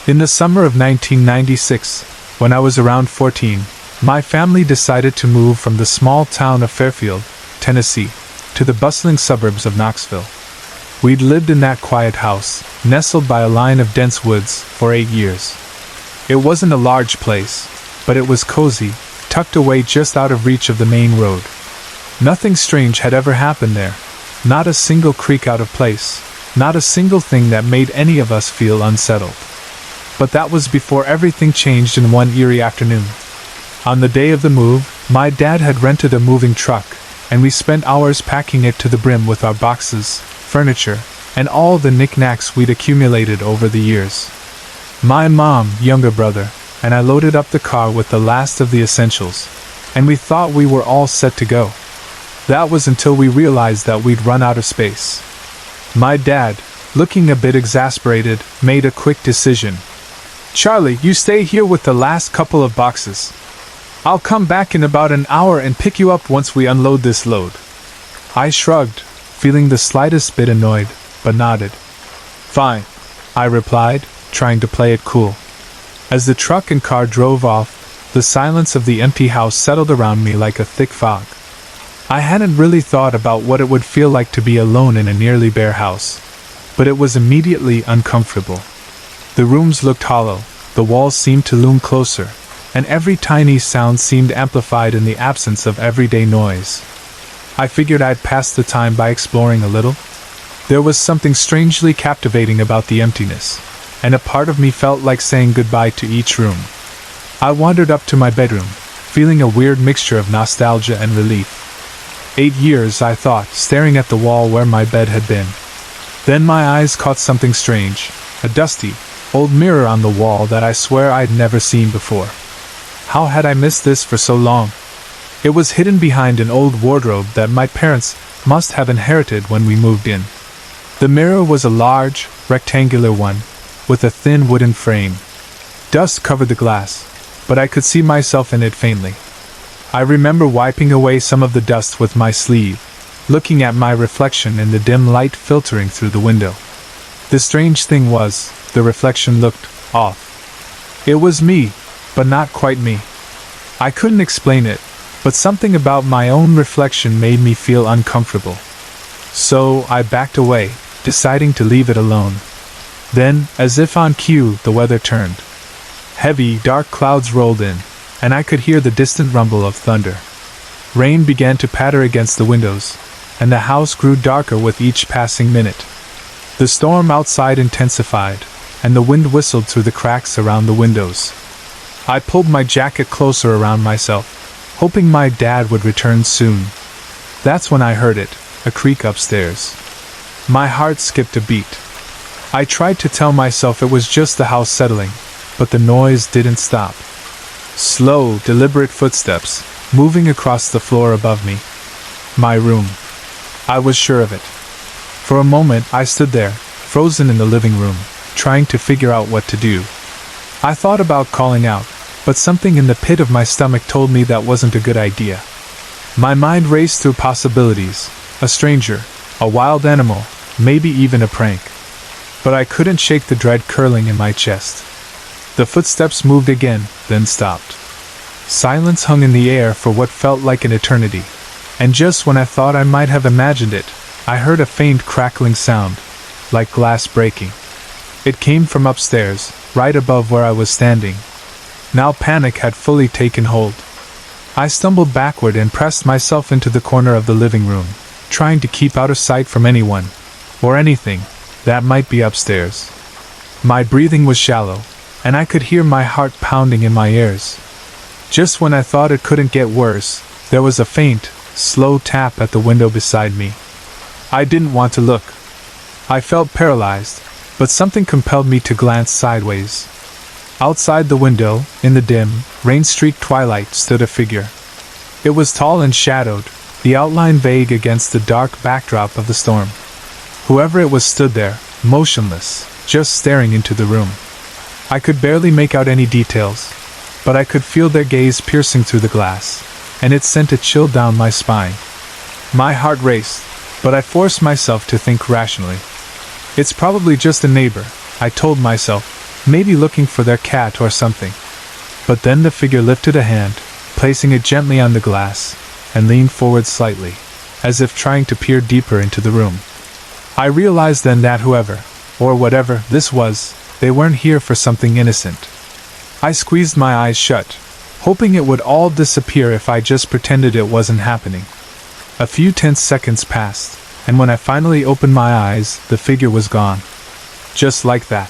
In the summer of 1996, when I was around 14, my family decided to move from the small town of Fairfield, Tennessee, to the bustling suburbs of Knoxville. We'd lived in that quiet house, nestled by a line of dense woods, for 8 years. It wasn't a large place, but it was cozy, tucked away just out of reach of the main road. Nothing strange had ever happened there. Not a single creak out of place. Not a single thing that made any of us feel unsettled. But that was before everything changed in one eerie afternoon. On the day of the move, my dad had rented a moving truck, and we spent hours packing it to the brim with our boxes, furniture, and all the knickknacks we'd accumulated over the years. My mom, younger brother, and I loaded up the car with the last of the essentials, and we thought we were all set to go. That was until we realized that we'd run out of space. My dad, looking a bit exasperated, made a quick decision. "Charlie, you stay here with the last couple of boxes. I'll come back in about an hour and pick you up once we unload this load." I shrugged, feeling the slightest bit annoyed, but nodded. "Fine," I replied, trying to play it cool. As the truck and car drove off, the silence of the empty house settled around me like a thick fog. I hadn't really thought about what it would feel like to be alone in a nearly bare house, but it was immediately uncomfortable. The rooms looked hollow, the walls seemed to loom closer, and every tiny sound seemed amplified in the absence of everyday noise. I figured I'd pass the time by exploring a little. There was something strangely captivating about the emptiness, and a part of me felt like saying goodbye to each room. I wandered up to my bedroom, feeling a weird mixture of nostalgia and relief. 8 years, I thought, staring at the wall where my bed had been. Then my eyes caught something strange, a dusty, old mirror on the wall that I swear I'd never seen before. How had I missed this for so long? It was hidden behind an old wardrobe that my parents must have inherited when we moved in. The mirror was a large, rectangular one, with a thin wooden frame. Dust covered the glass, but I could see myself in it faintly. I remember wiping away some of the dust with my sleeve, looking at my reflection in the dim light filtering through the window. The strange thing was, the reflection looked off. It was me, but not quite me. I couldn't explain it, but something about my own reflection made me feel uncomfortable. So I backed away, deciding to leave it alone. Then, as if on cue, the weather turned. Heavy, dark clouds rolled in, and I could hear the distant rumble of thunder. Rain began to patter against the windows, and the house grew darker with each passing minute. The storm outside intensified, and the wind whistled through the cracks around the windows. I pulled my jacket closer around myself, hoping my dad would return soon. That's when I heard it, a creak upstairs. My heart skipped a beat. I tried to tell myself it was just the house settling, but the noise didn't stop. Slow, deliberate footsteps, moving across the floor above me. My room. I was sure of it. For a moment I stood there, frozen in the living room, trying to figure out what to do. I thought about calling out, but something in the pit of my stomach told me that wasn't a good idea. My mind raced through possibilities, a stranger, a wild animal, maybe even a prank. But I couldn't shake the dread curling in my chest. The footsteps moved again, then stopped. Silence hung in the air for what felt like an eternity, and just when I thought I might have imagined it, I heard a faint crackling sound, like glass breaking. It came from upstairs, right above where I was standing. Now panic had fully taken hold. I stumbled backward and pressed myself into the corner of the living room, trying to keep out of sight from anyone, or anything, that might be upstairs. My breathing was shallow, and I could hear my heart pounding in my ears. Just when I thought it couldn't get worse, there was a faint, slow tap at the window beside me. I didn't want to look. I felt paralyzed, but something compelled me to glance sideways. Outside the window, in the dim, rain-streaked twilight, stood a figure. It was tall and shadowed, the outline vague against the dark backdrop of the storm. Whoever it was stood there, motionless, just staring into the room. I could barely make out any details, but I could feel their gaze piercing through the glass, and it sent a chill down my spine. My heart raced, but I forced myself to think rationally. It's probably just a neighbor, I told myself, maybe looking for their cat or something. But then the figure lifted a hand, placing it gently on the glass, and leaned forward slightly, as if trying to peer deeper into the room. I realized then that whoever, or whatever this was, they weren't here for something innocent. I squeezed my eyes shut, hoping it would all disappear if I just pretended it wasn't happening. A few tense seconds passed, and when I finally opened my eyes, the figure was gone. Just like that.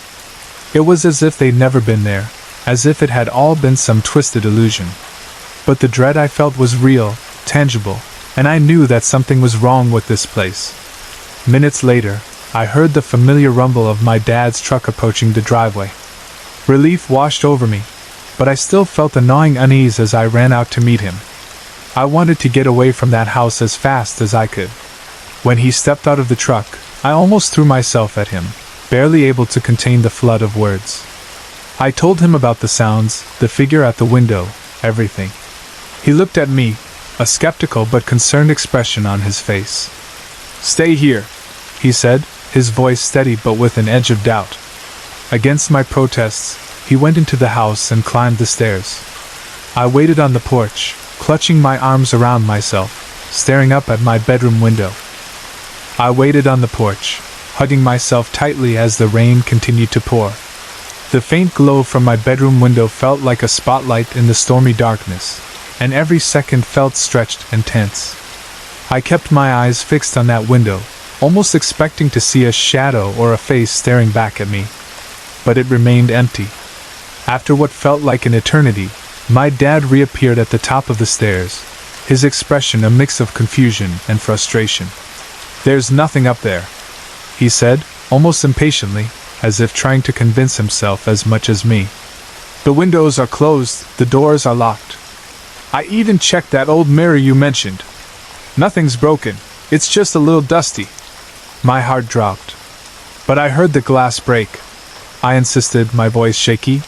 It was as if they'd never been there, as if it had all been some twisted illusion. But the dread I felt was real, tangible, and I knew that something was wrong with this place. Minutes later, I heard the familiar rumble of my dad's truck approaching the driveway. Relief washed over me, but I still felt a gnawing unease as I ran out to meet him. I wanted to get away from that house as fast as I could. When he stepped out of the truck, I almost threw myself at him, barely able to contain the flood of words. I told him about the sounds, the figure at the window, everything. He looked at me, a skeptical but concerned expression on his face. "Stay here," he said, his voice steady but with an edge of doubt. Against my protests, he went into the house and climbed the stairs. I waited on the porch, clutching my arms around myself, staring up at my bedroom window. I waited on the porch, hugging myself tightly as the rain continued to pour. The faint glow from my bedroom window felt like a spotlight in the stormy darkness, and every second felt stretched and tense. I kept my eyes fixed on that window, almost expecting to see a shadow or a face staring back at me. But it remained empty. After what felt like an eternity, my dad reappeared at the top of the stairs, his expression a mix of confusion and frustration. "There's nothing up there," he said, almost impatiently, as if trying to convince himself as much as me. "The windows are closed, the doors are locked. I even checked that old mirror you mentioned. Nothing's broken, it's just a little dusty." My heart dropped. "But I heard the glass break," I insisted, my voice shaky.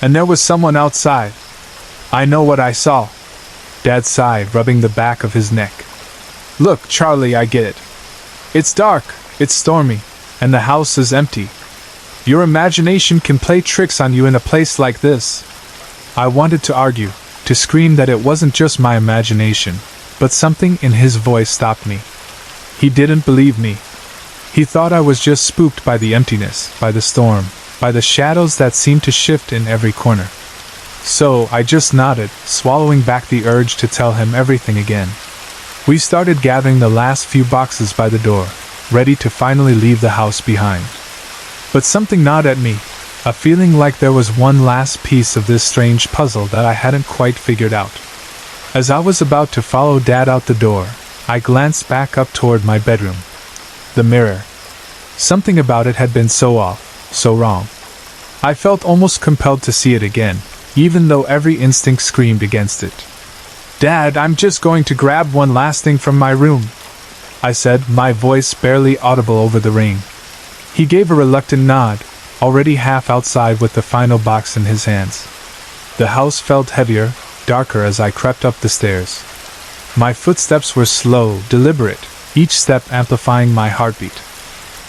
"And there was someone outside. I know what I saw." Dad sighed, rubbing the back of his neck. "Look, Charlie, I get it. It's dark, it's stormy, and the house is empty. Your imagination can play tricks on you in a place like this." I wanted to argue, to scream that it wasn't just my imagination, but something in his voice stopped me. He didn't believe me. He thought I was just spooked by the emptiness, by the storm, by the shadows that seemed to shift in every corner. So I just nodded, swallowing back the urge to tell him everything again. We started gathering the last few boxes by the door, ready to finally leave the house behind. But something gnawed at me, a feeling like there was one last piece of this strange puzzle that I hadn't quite figured out. As I was about to follow Dad out the door, I glanced back up toward my bedroom. The mirror. Something about it had been so off, so wrong. I felt almost compelled to see it again, even though every instinct screamed against it. "Dad, I'm just going to grab one last thing from my room," I said, my voice barely audible over the rain. He gave a reluctant nod, already half outside with the final box in his hands. The house felt heavier, darker as I crept up the stairs. My footsteps were slow, deliberate, each step amplifying my heartbeat.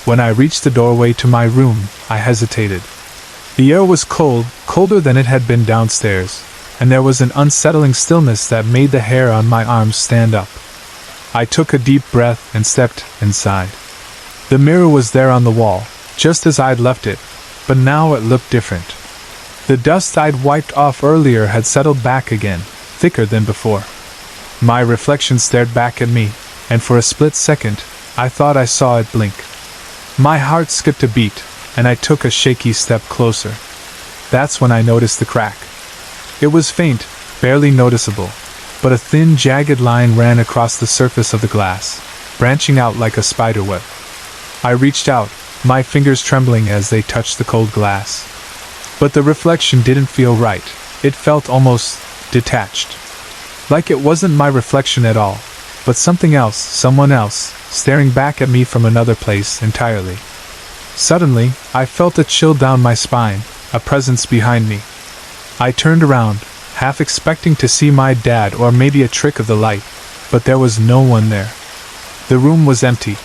When I reached the doorway to my room, I hesitated. The air was cold, colder than it had been downstairs, and there was an unsettling stillness that made the hair on my arms stand up. I took a deep breath and stepped inside. The mirror was there on the wall, just as I'd left it, but now it looked different. The dust I'd wiped off earlier had settled back again, thicker than before. My reflection stared back at me, and for a split second, I thought I saw it blink. My heart skipped a beat, and I took a shaky step closer. That's when I noticed the crack. It was faint, barely noticeable, but a thin, jagged line ran across the surface of the glass, branching out like a spider web. I reached out, my fingers trembling as they touched the cold glass. But the reflection didn't feel right. It felt almost detached. Like it wasn't my reflection at all, but something else, someone else, staring back at me from another place entirely. Suddenly, I felt a chill down my spine, a presence behind me. I turned around, half expecting to see my dad or maybe a trick of the light, but there was no one there. The room was empty,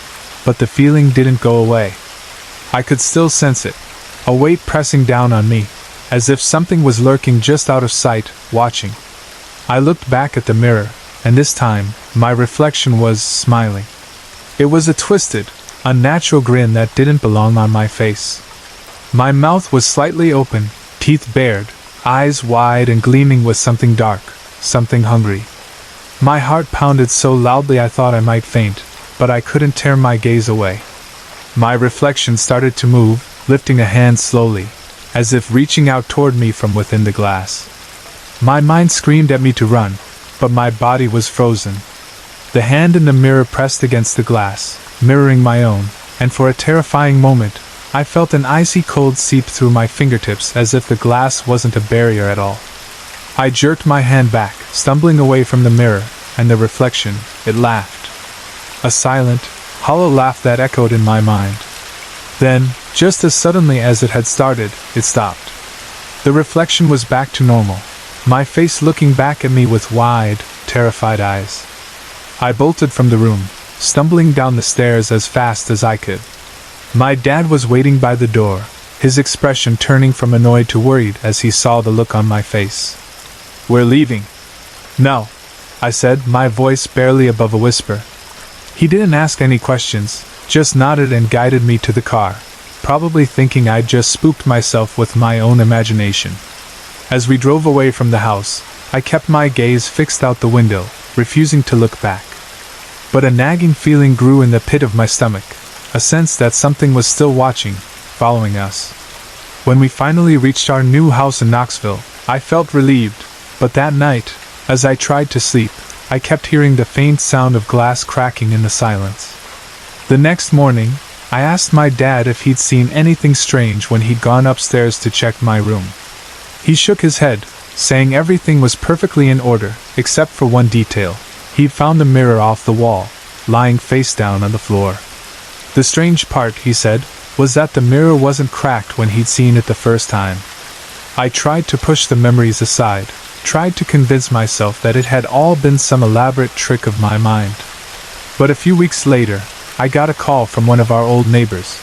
but the feeling didn't go away. I could still sense it, a weight pressing down on me, as if something was lurking just out of sight, watching. I looked back at the mirror, and this time, my reflection was smiling. It was a twisted, unnatural grin that didn't belong on my face. My mouth was slightly open, teeth bared, eyes wide and gleaming with something dark, something hungry. My heart pounded so loudly I thought I might faint, but I couldn't tear my gaze away. My reflection started to move, lifting a hand slowly, as if reaching out toward me from within the glass. My mind screamed at me to run, but my body was frozen. The hand in the mirror pressed against the glass, mirroring my own, and for a terrifying moment, I felt an icy cold seep through my fingertips as if the glass wasn't a barrier at all. I jerked my hand back, stumbling away from the mirror, and the reflection, it laughed. A silent, hollow laugh that echoed in my mind. Then, just as suddenly as it had started, it stopped. The reflection was back to normal, my face looking back at me with wide, terrified eyes. I bolted from the room, stumbling down the stairs as fast as I could. My dad was waiting by the door, his expression turning from annoyed to worried as he saw the look on my face. "We're leaving." "No," I said, my voice barely above a whisper. He didn't ask any questions, just nodded and guided me to the car, probably thinking I'd just spooked myself with my own imagination. As we drove away from the house, I kept my gaze fixed out the window, refusing to look back. But a nagging feeling grew in the pit of my stomach, a sense that something was still watching, following us. When we finally reached our new house in Knoxville, I felt relieved, but that night, as I tried to sleep, I kept hearing the faint sound of glass cracking in the silence. The next morning, I asked my dad if he'd seen anything strange when he'd gone upstairs to check my room. He shook his head, saying everything was perfectly in order, except for one detail. He'd found the mirror off the wall, lying face down on the floor. The strange part, he said, was that the mirror wasn't cracked when he'd seen it the first time. I tried to push the memories aside, tried to convince myself that it had all been some elaborate trick of my mind. But a few weeks later, I got a call from one of our old neighbors.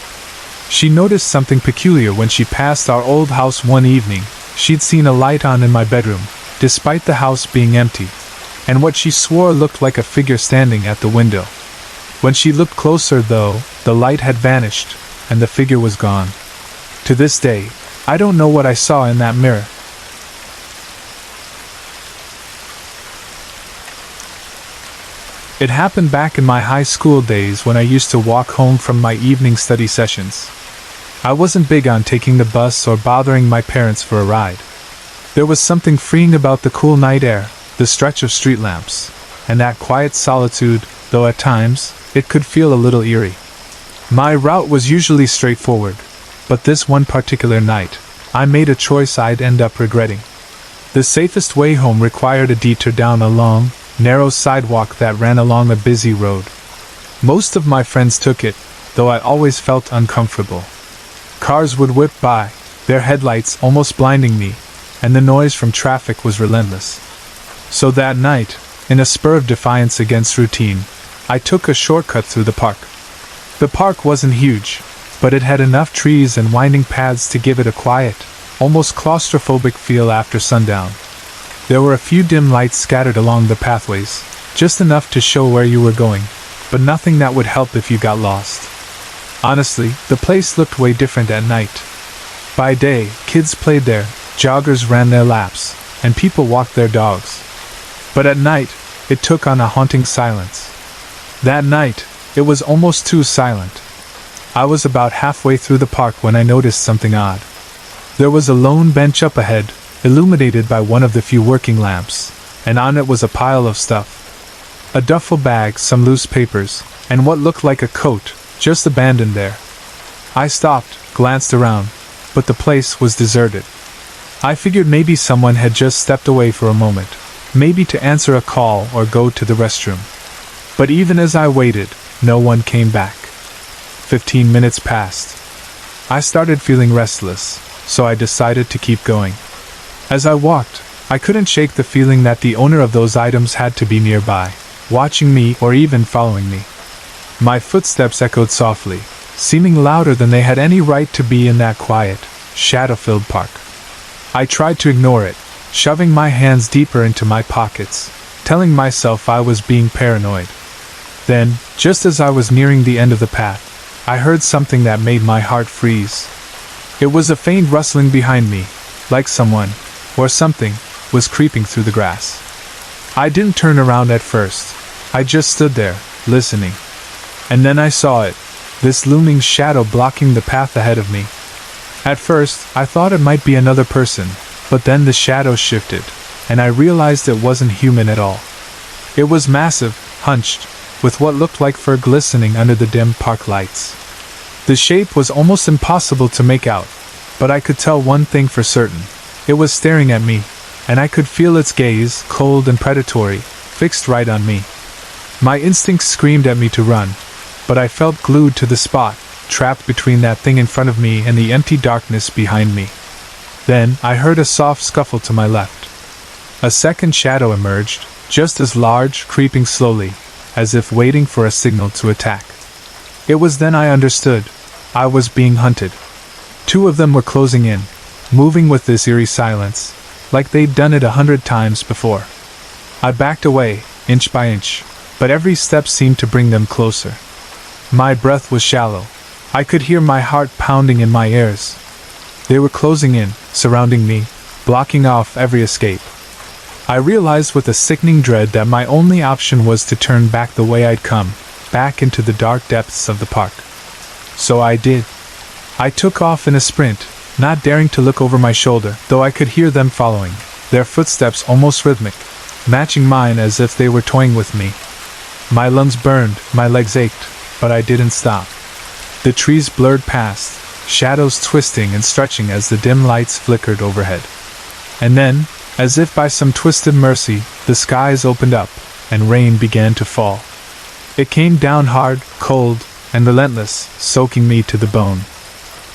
She noticed something peculiar when she passed our old house one evening. She'd seen a light on in my bedroom, despite the house being empty, and what she swore looked like a figure standing at the window. When she looked closer, though, the light had vanished, and the figure was gone. To this day, I don't know what I saw in that mirror. It happened back in my high school days when I used to walk home from my evening study sessions. I wasn't big on taking the bus or bothering my parents for a ride. There was something freeing about the cool night air, the stretch of street lamps, and that quiet solitude, though at times, it could feel a little eerie. My route was usually straightforward, but this one particular night, I made a choice I'd end up regretting. The safest way home required a detour down a long, narrow sidewalk that ran along a busy road. Most of my friends took it, though I always felt uncomfortable. Cars would whip by, their headlights almost blinding me, and the noise from traffic was relentless. So that night, in a spur of defiance against routine, I took a shortcut through the park. The park wasn't huge, but it had enough trees and winding paths to give it a quiet, almost claustrophobic feel after sundown. There were a few dim lights scattered along the pathways, just enough to show where you were going, but nothing that would help if you got lost. Honestly, the place looked way different at night. By day, kids played there, joggers ran their laps, and people walked their dogs. But at night, it took on a haunting silence. That night, it was almost too silent. I was about halfway through the park when I noticed something odd. There was a lone bench up ahead, illuminated by one of the few working lamps, and on it was a pile of stuff. A duffel bag, some loose papers, and what looked like a coat, just abandoned there. I stopped, glanced around, but the place was deserted. I figured maybe someone had just stepped away for a moment, maybe to answer a call or go to the restroom. But even as I waited, no one came back. 15 minutes passed. I started feeling restless, so I decided to keep going. As I walked, I couldn't shake the feeling that the owner of those items had to be nearby, watching me or even following me. My footsteps echoed softly, seeming louder than they had any right to be in that quiet, shadow-filled park. I tried to ignore it, shoving my hands deeper into my pockets, telling myself I was being paranoid. Then, just as I was nearing the end of the path, I heard something that made my heart freeze. It was a faint rustling behind me, like someone, or something, was creeping through the grass. I didn't turn around at first. I just stood there, listening. And then I saw it, this looming shadow blocking the path ahead of me. At first, I thought it might be another person, but then the shadow shifted, and I realized it wasn't human at all. It was massive, hunched, with what looked like fur glistening under the dim park lights. The shape was almost impossible to make out, but I could tell one thing for certain. It was staring at me, and I could feel its gaze, cold and predatory, fixed right on me. My instincts screamed at me to run, but I felt glued to the spot, trapped between that thing in front of me and the empty darkness behind me. Then, I heard a soft scuffle to my left. A second shadow emerged, just as large, creeping slowly, as if waiting for a signal to attack. It was then I understood. I was being hunted. Two of them were closing in, moving with this eerie silence, like they'd done it 100 times before. I backed away, inch by inch, but every step seemed to bring them closer. My breath was shallow. I could hear my heart pounding in my ears. They were closing in, surrounding me, blocking off every escape. I realized with a sickening dread that my only option was to turn back the way I'd come, back into the dark depths of the park. So I did. I took off in a sprint, not daring to look over my shoulder, though I could hear them following, their footsteps almost rhythmic, matching mine as if they were toying with me. My lungs burned, my legs ached, but I didn't stop. The trees blurred past, shadows twisting and stretching as the dim lights flickered overhead. And then, as if by some twisted mercy, the skies opened up, and rain began to fall. It came down hard, cold, and relentless, soaking me to the bone.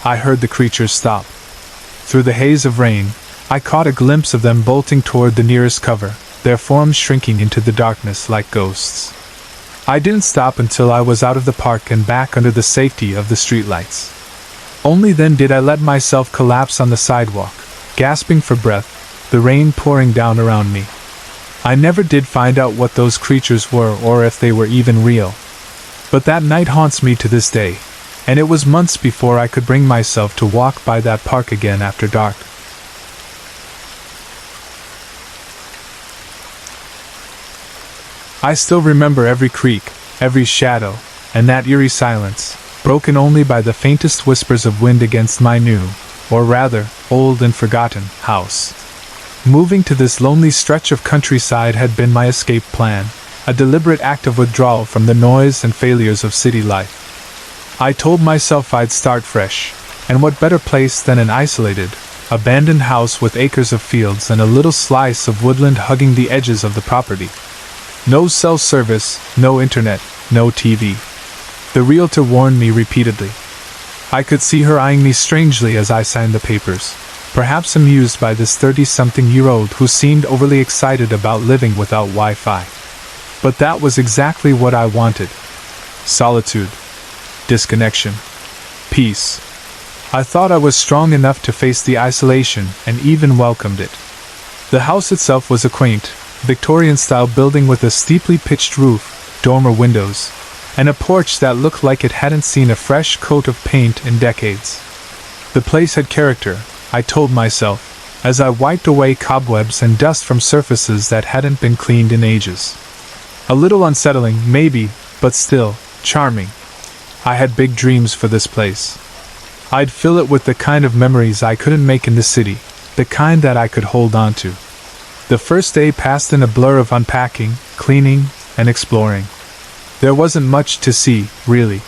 I heard the creatures stop. Through the haze of rain, I caught a glimpse of them bolting toward the nearest cover, their forms shrinking into the darkness like ghosts. I didn't stop until I was out of the park and back under the safety of the streetlights. Only then did I let myself collapse on the sidewalk, gasping for breath, the rain pouring down around me. I never did find out what those creatures were or if they were even real. But that night haunts me to this day, and it was months before I could bring myself to walk by that park again after dark. I still remember every creak, every shadow, and that eerie silence, broken only by the faintest whispers of wind against my new, or rather, old and forgotten, house. Moving to this lonely stretch of countryside had been my escape plan, a deliberate act of withdrawal from the noise and failures of city life. I told myself I'd start fresh, and what better place than an isolated, abandoned house with acres of fields and a little slice of woodland hugging the edges of the property. No cell service, no internet, no TV. The realtor warned me repeatedly. I could see her eyeing me strangely as I signed the papers, perhaps amused by this 30-something-year-old who seemed overly excited about living without Wi-Fi. But that was exactly what I wanted. Solitude. Disconnection. Peace. I thought I was strong enough to face the isolation and even welcomed it. The house itself was a quaint, Victorian-style building with a steeply pitched roof, dormer windows, and a porch that looked like it hadn't seen a fresh coat of paint in decades. The place had character, I told myself, as I wiped away cobwebs and dust from surfaces that hadn't been cleaned in ages. A little unsettling, maybe, but still, charming. I had big dreams for this place. I'd fill it with the kind of memories I couldn't make in the city, the kind that I could hold on to. The first day passed in a blur of unpacking, cleaning, and exploring. There wasn't much to see, really.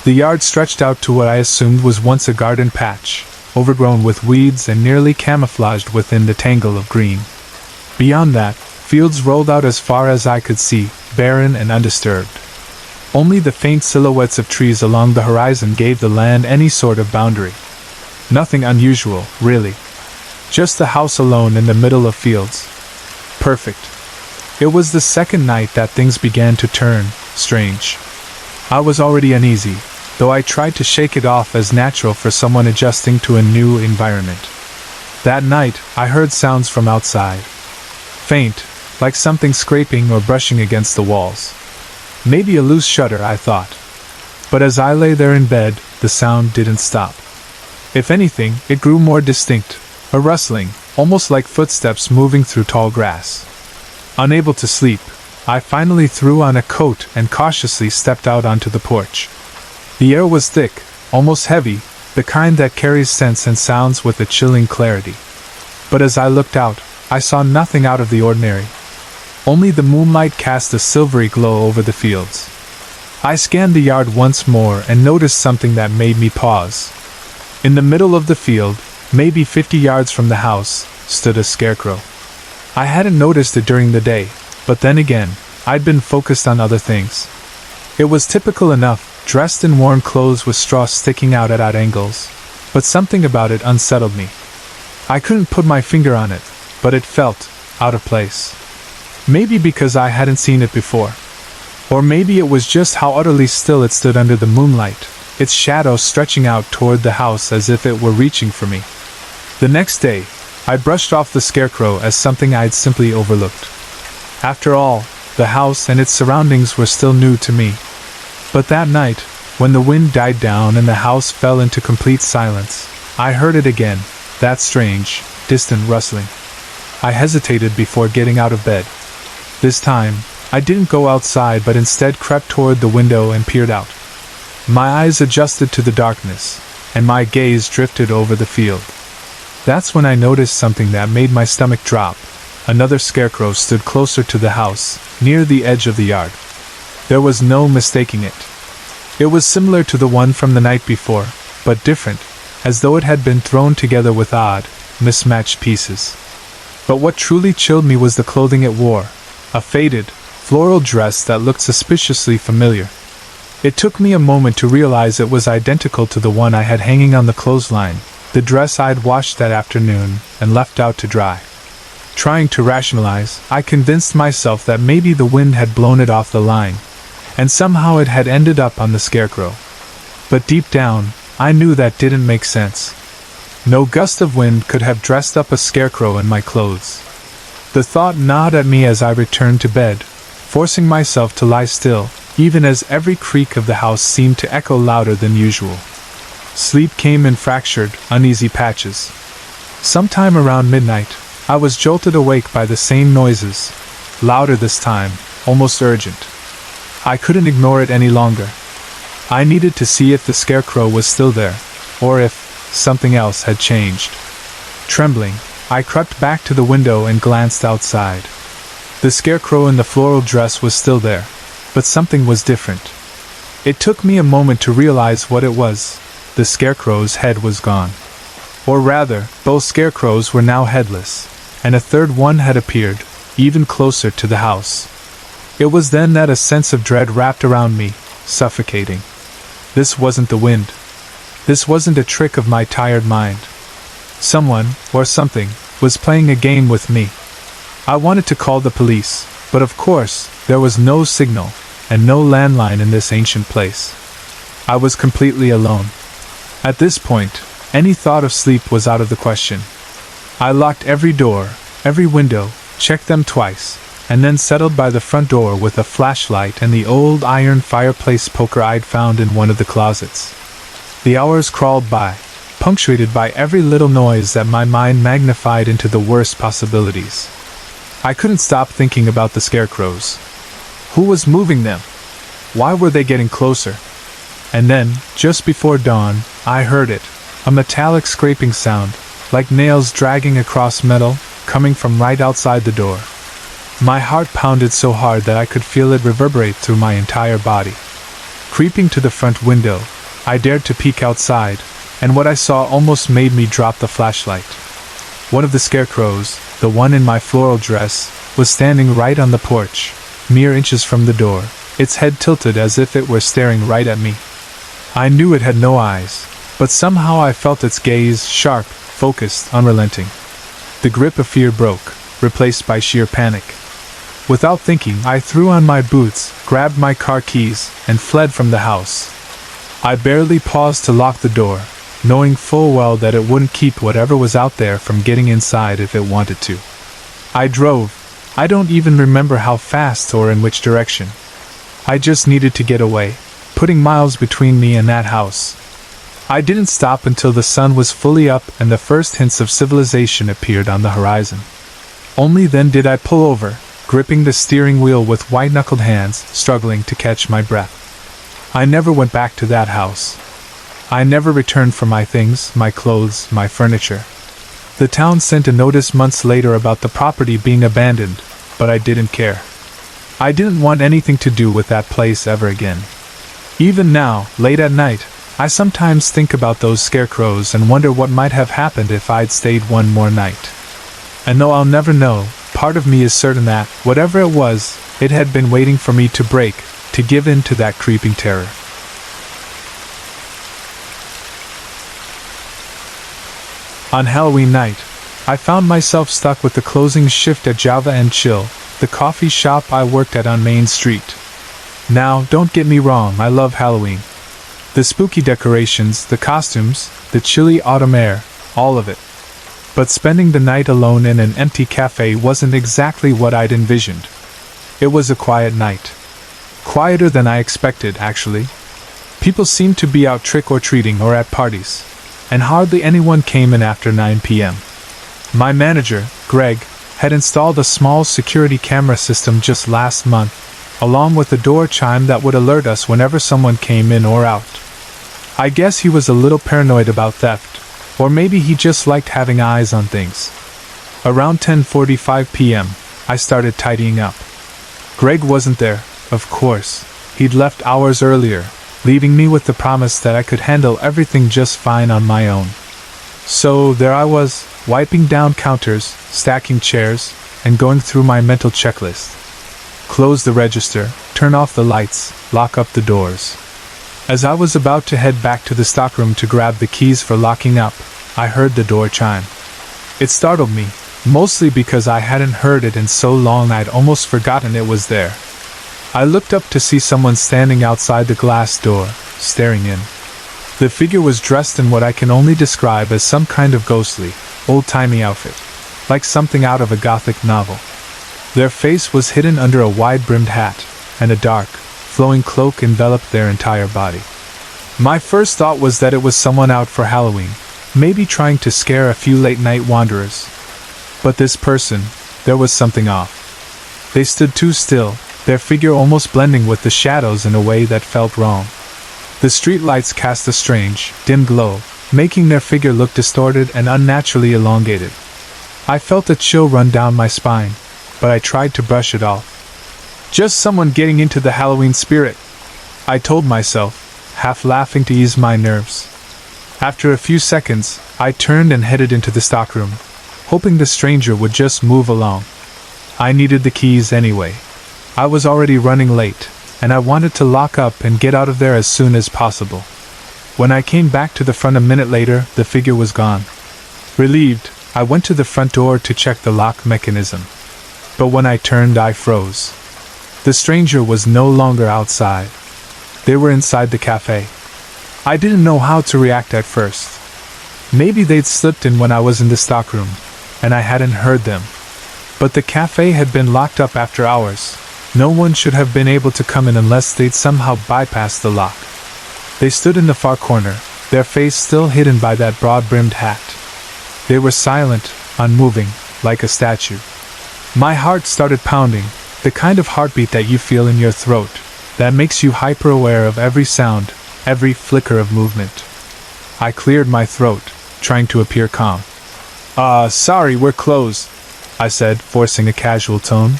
The yard stretched out to what I assumed was once a garden patch, overgrown with weeds and nearly camouflaged within the tangle of green. Beyond that, fields rolled out as far as I could see, barren and undisturbed. Only the faint silhouettes of trees along the horizon gave the land any sort of boundary. Nothing unusual, really. Just the house alone in the middle of fields. Perfect. It was the second night that things began to turn strange. I was already uneasy, though I tried to shake it off as natural for someone adjusting to a new environment. That night, I heard sounds from outside. Faint, like something scraping or brushing against the walls. Maybe a loose shutter, I thought. But as I lay there in bed, the sound didn't stop. If anything, it grew more distinct, a rustling, almost like footsteps moving through tall grass. Unable to sleep, I finally threw on a coat and cautiously stepped out onto the porch. The air was thick, almost heavy, the kind that carries scents and sounds with a chilling clarity. But as I looked out, I saw nothing out of the ordinary. Only the moonlight cast a silvery glow over the fields. I scanned the yard once more and noticed something that made me pause. In the middle of the field, maybe 50 yards from the house, stood a scarecrow. I hadn't noticed it during the day, but then again, I'd been focused on other things. It was typical enough, dressed in worn clothes with straw sticking out at odd angles, but something about it unsettled me. I couldn't put my finger on it, but it felt out of place. Maybe because I hadn't seen it before. Or maybe it was just how utterly still it stood under the moonlight, its shadow stretching out toward the house as if it were reaching for me. The next day, I brushed off the scarecrow as something I'd simply overlooked. After all, the house and its surroundings were still new to me. But that night, when the wind died down and the house fell into complete silence, I heard it again, that strange, distant rustling. I hesitated before getting out of bed. This time, I didn't go outside but instead crept toward the window and peered out. My eyes adjusted to the darkness, and my gaze drifted over the field. That's when I noticed something that made my stomach drop. Another scarecrow stood closer to the house, near the edge of the yard. There was no mistaking it. It was similar to the one from the night before, but different, as though it had been thrown together with odd, mismatched pieces. But what truly chilled me was the clothing it wore, a faded, floral dress that looked suspiciously familiar. It took me a moment to realize it was identical to the one I had hanging on the clothesline, the dress I'd washed that afternoon and left out to dry. Trying to rationalize, I convinced myself that maybe the wind had blown it off the line, and somehow it had ended up on the scarecrow. But deep down, I knew that didn't make sense. No gust of wind could have dressed up a scarecrow in my clothes. The thought gnawed at me as I returned to bed, forcing myself to lie still, even as every creak of the house seemed to echo louder than usual. Sleep came in fractured, uneasy patches. Sometime around midnight, I was jolted awake by the same noises, louder this time, almost urgent. I couldn't ignore it any longer. I needed to see if the scarecrow was still there, or if something else had changed. Trembling, I crept back to the window and glanced outside. The scarecrow in the floral dress was still there, but something was different. It took me a moment to realize what it was. The scarecrow's head was gone. Or rather, both scarecrows were now headless, and a third one had appeared, even closer to the house. It was then that a sense of dread wrapped around me, suffocating. This wasn't the wind. This wasn't a trick of my tired mind. Someone, or something, was playing a game with me. I wanted to call the police, but of course, there was no signal, and no landline in this ancient place. I was completely alone. At this point, any thought of sleep was out of the question. I locked every door, every window, checked them twice, and then settled by the front door with a flashlight and the old iron fireplace poker I'd found in one of the closets. The hours crawled by, punctuated by every little noise that my mind magnified into the worst possibilities. I couldn't stop thinking about the scarecrows. Who was moving them? Why were they getting closer? And then, just before dawn, I heard it, a metallic scraping sound, like nails dragging across metal, coming from right outside the door. My heart pounded so hard that I could feel it reverberate through my entire body. Creeping to the front window, I dared to peek outside, and what I saw almost made me drop the flashlight. One of the scarecrows, the one in my floral dress, was standing right on the porch, mere inches from the door, its head tilted as if it were staring right at me. I knew it had no eyes, but somehow I felt its gaze sharp, focused, unrelenting. The grip of fear broke, replaced by sheer panic. Without thinking, I threw on my boots, grabbed my car keys, and fled from the house. I barely paused to lock the door, knowing full well that it wouldn't keep whatever was out there from getting inside if it wanted to. I drove. I don't even remember how fast or in which direction. I just needed to get away, putting miles between me and that house. I didn't stop until the sun was fully up and the first hints of civilization appeared on the horizon. Only then did I pull over, gripping the steering wheel with white-knuckled hands, struggling to catch my breath. I never went back to that house. I never returned for my things, my clothes, my furniture. The town sent a notice months later about the property being abandoned, but I didn't care. I didn't want anything to do with that place ever again. Even now, late at night, I sometimes think about those scarecrows and wonder what might have happened if I'd stayed one more night. And though I'll never know, part of me is certain that, whatever it was, it had been waiting for me to break, to give in to that creeping terror. On Halloween night, I found myself stuck with the closing shift at Java and Chill, the coffee shop I worked at on Main Street. Now, don't get me wrong, I love Halloween. The spooky decorations, the costumes, the chilly autumn air, all of it. But spending the night alone in an empty cafe wasn't exactly what I'd envisioned. It was a quiet night. Quieter than I expected, actually. People seemed to be out trick-or-treating or at parties, and hardly anyone came in after 9 p.m. My manager, Greg, had installed a small security camera system just last month, along with a door chime that would alert us whenever someone came in or out. I guess he was a little paranoid about theft, or maybe he just liked having eyes on things. Around 10:45 p.m., I started tidying up. Greg wasn't there, of course. He'd left hours earlier, leaving me with the promise that I could handle everything just fine on my own. So there I was, wiping down counters, stacking chairs, and going through my mental checklist. Close the register, turn off the lights, lock up the doors. As I was about to head back to the stockroom to grab the keys for locking up, I heard the door chime. It startled me, mostly because I hadn't heard it in so long I'd almost forgotten it was there. I looked up to see someone standing outside the glass door, staring in. The figure was dressed in what I can only describe as some kind of ghostly, old-timey outfit, like something out of a gothic novel. Their face was hidden under a wide-brimmed hat, and a dark, flowing cloak enveloped their entire body. My first thought was that it was someone out for Halloween, maybe trying to scare a few late-night wanderers. But this person, there was something off. They stood too still, their figure almost blending with the shadows in a way that felt wrong. The streetlights cast a strange, dim glow, making their figure look distorted and unnaturally elongated. I felt a chill run down my spine, but I tried to brush it off. Just someone getting into the Halloween spirit, I told myself, half laughing to ease my nerves. After a few seconds, I turned and headed into the stockroom, hoping the stranger would just move along. I needed the keys anyway. I was already running late, and I wanted to lock up and get out of there as soon as possible. When I came back to the front a minute later, the figure was gone. Relieved, I went to the front door to check the lock mechanism. But when I turned, I froze. The stranger was no longer outside. They were inside the cafe. I didn't know how to react at first. Maybe they'd slipped in when I was in the stockroom, and I hadn't heard them. But the cafe had been locked up after hours. No one should have been able to come in unless they'd somehow bypassed the lock. They stood in the far corner, their face still hidden by that broad-brimmed hat. They were silent, unmoving, like a statue. My heart started pounding, the kind of heartbeat that you feel in your throat, that makes you hyper-aware of every sound, every flicker of movement. I cleared my throat, trying to appear calm. Sorry, we're closed, I said, forcing a casual tone.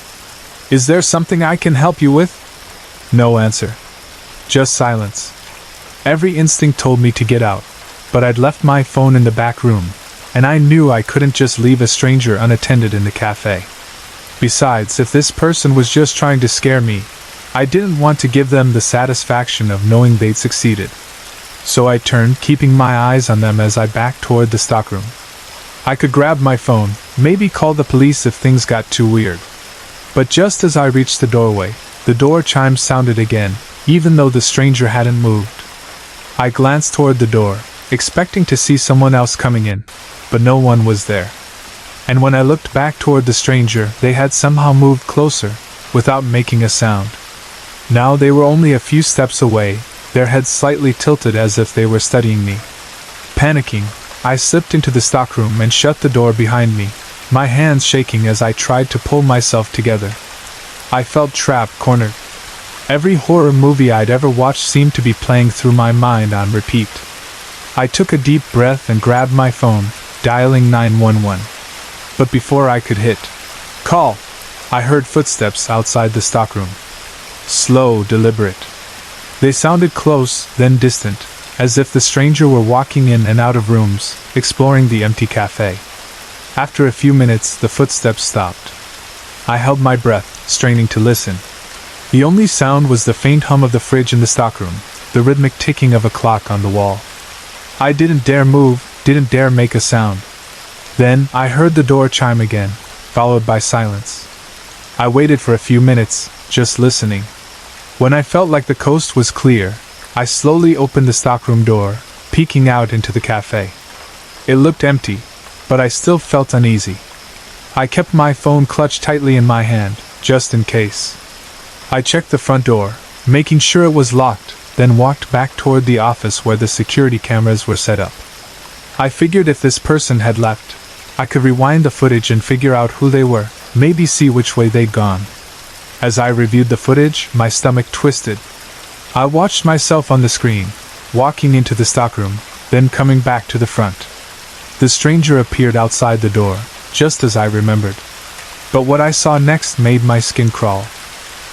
Is there something I can help you with? No answer. Just silence. Every instinct told me to get out, but I'd left my phone in the back room, and I knew I couldn't just leave a stranger unattended in the cafe. Besides, if this person was just trying to scare me, I didn't want to give them the satisfaction of knowing they'd succeeded. So I turned, keeping my eyes on them as I backed toward the stockroom. I could grab my phone, maybe call the police if things got too weird. But just as I reached the doorway, the door chime sounded again, even though the stranger hadn't moved. I glanced toward the door, expecting to see someone else coming in, but no one was there. And when I looked back toward the stranger, they had somehow moved closer, without making a sound. Now they were only a few steps away, their heads slightly tilted as if they were studying me. Panicking, I slipped into the stockroom and shut the door behind me, my hands shaking as I tried to pull myself together. I felt trapped, cornered. Every horror movie I'd ever watched seemed to be playing through my mind on repeat. I took a deep breath and grabbed my phone, dialing 911. But before I could hit call, I heard footsteps outside the stockroom. Slow, deliberate. They sounded close, then distant, as if the stranger were walking in and out of rooms, exploring the empty cafe. After a few minutes, the footsteps stopped. I held my breath, straining to listen. The only sound was the faint hum of the fridge in the stockroom, the rhythmic ticking of a clock on the wall. I didn't dare move, didn't dare make a sound. Then, I heard the door chime again, followed by silence. I waited for a few minutes, just listening. When I felt like the coast was clear, I slowly opened the stockroom door, peeking out into the cafe. It looked empty, but I still felt uneasy. I kept my phone clutched tightly in my hand, just in case. I checked the front door, making sure it was locked, then walked back toward the office where the security cameras were set up. I figured if this person had left, I could rewind the footage and figure out who they were, maybe see which way they'd gone. As I reviewed the footage, my stomach twisted. I watched myself on the screen, walking into the stockroom, then coming back to the front. The stranger appeared outside the door, just as I remembered. But what I saw next made my skin crawl.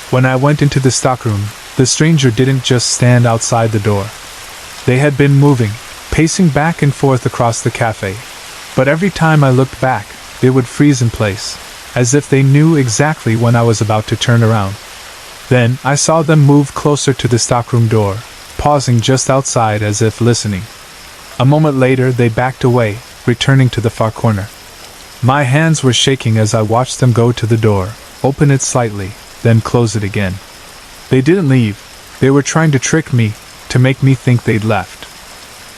When I went into the stockroom, the stranger didn't just stand outside the door. They had been moving, pacing back and forth across the cafe. But every time I looked back, they would freeze in place, as if they knew exactly when I was about to turn around. Then, I saw them move closer to the stockroom door, pausing just outside as if listening. A moment later, they backed away, returning to the far corner. My hands were shaking as I watched them go to the door, open it slightly, then close it again. They didn't leave. They were trying to trick me, to make me think they'd left.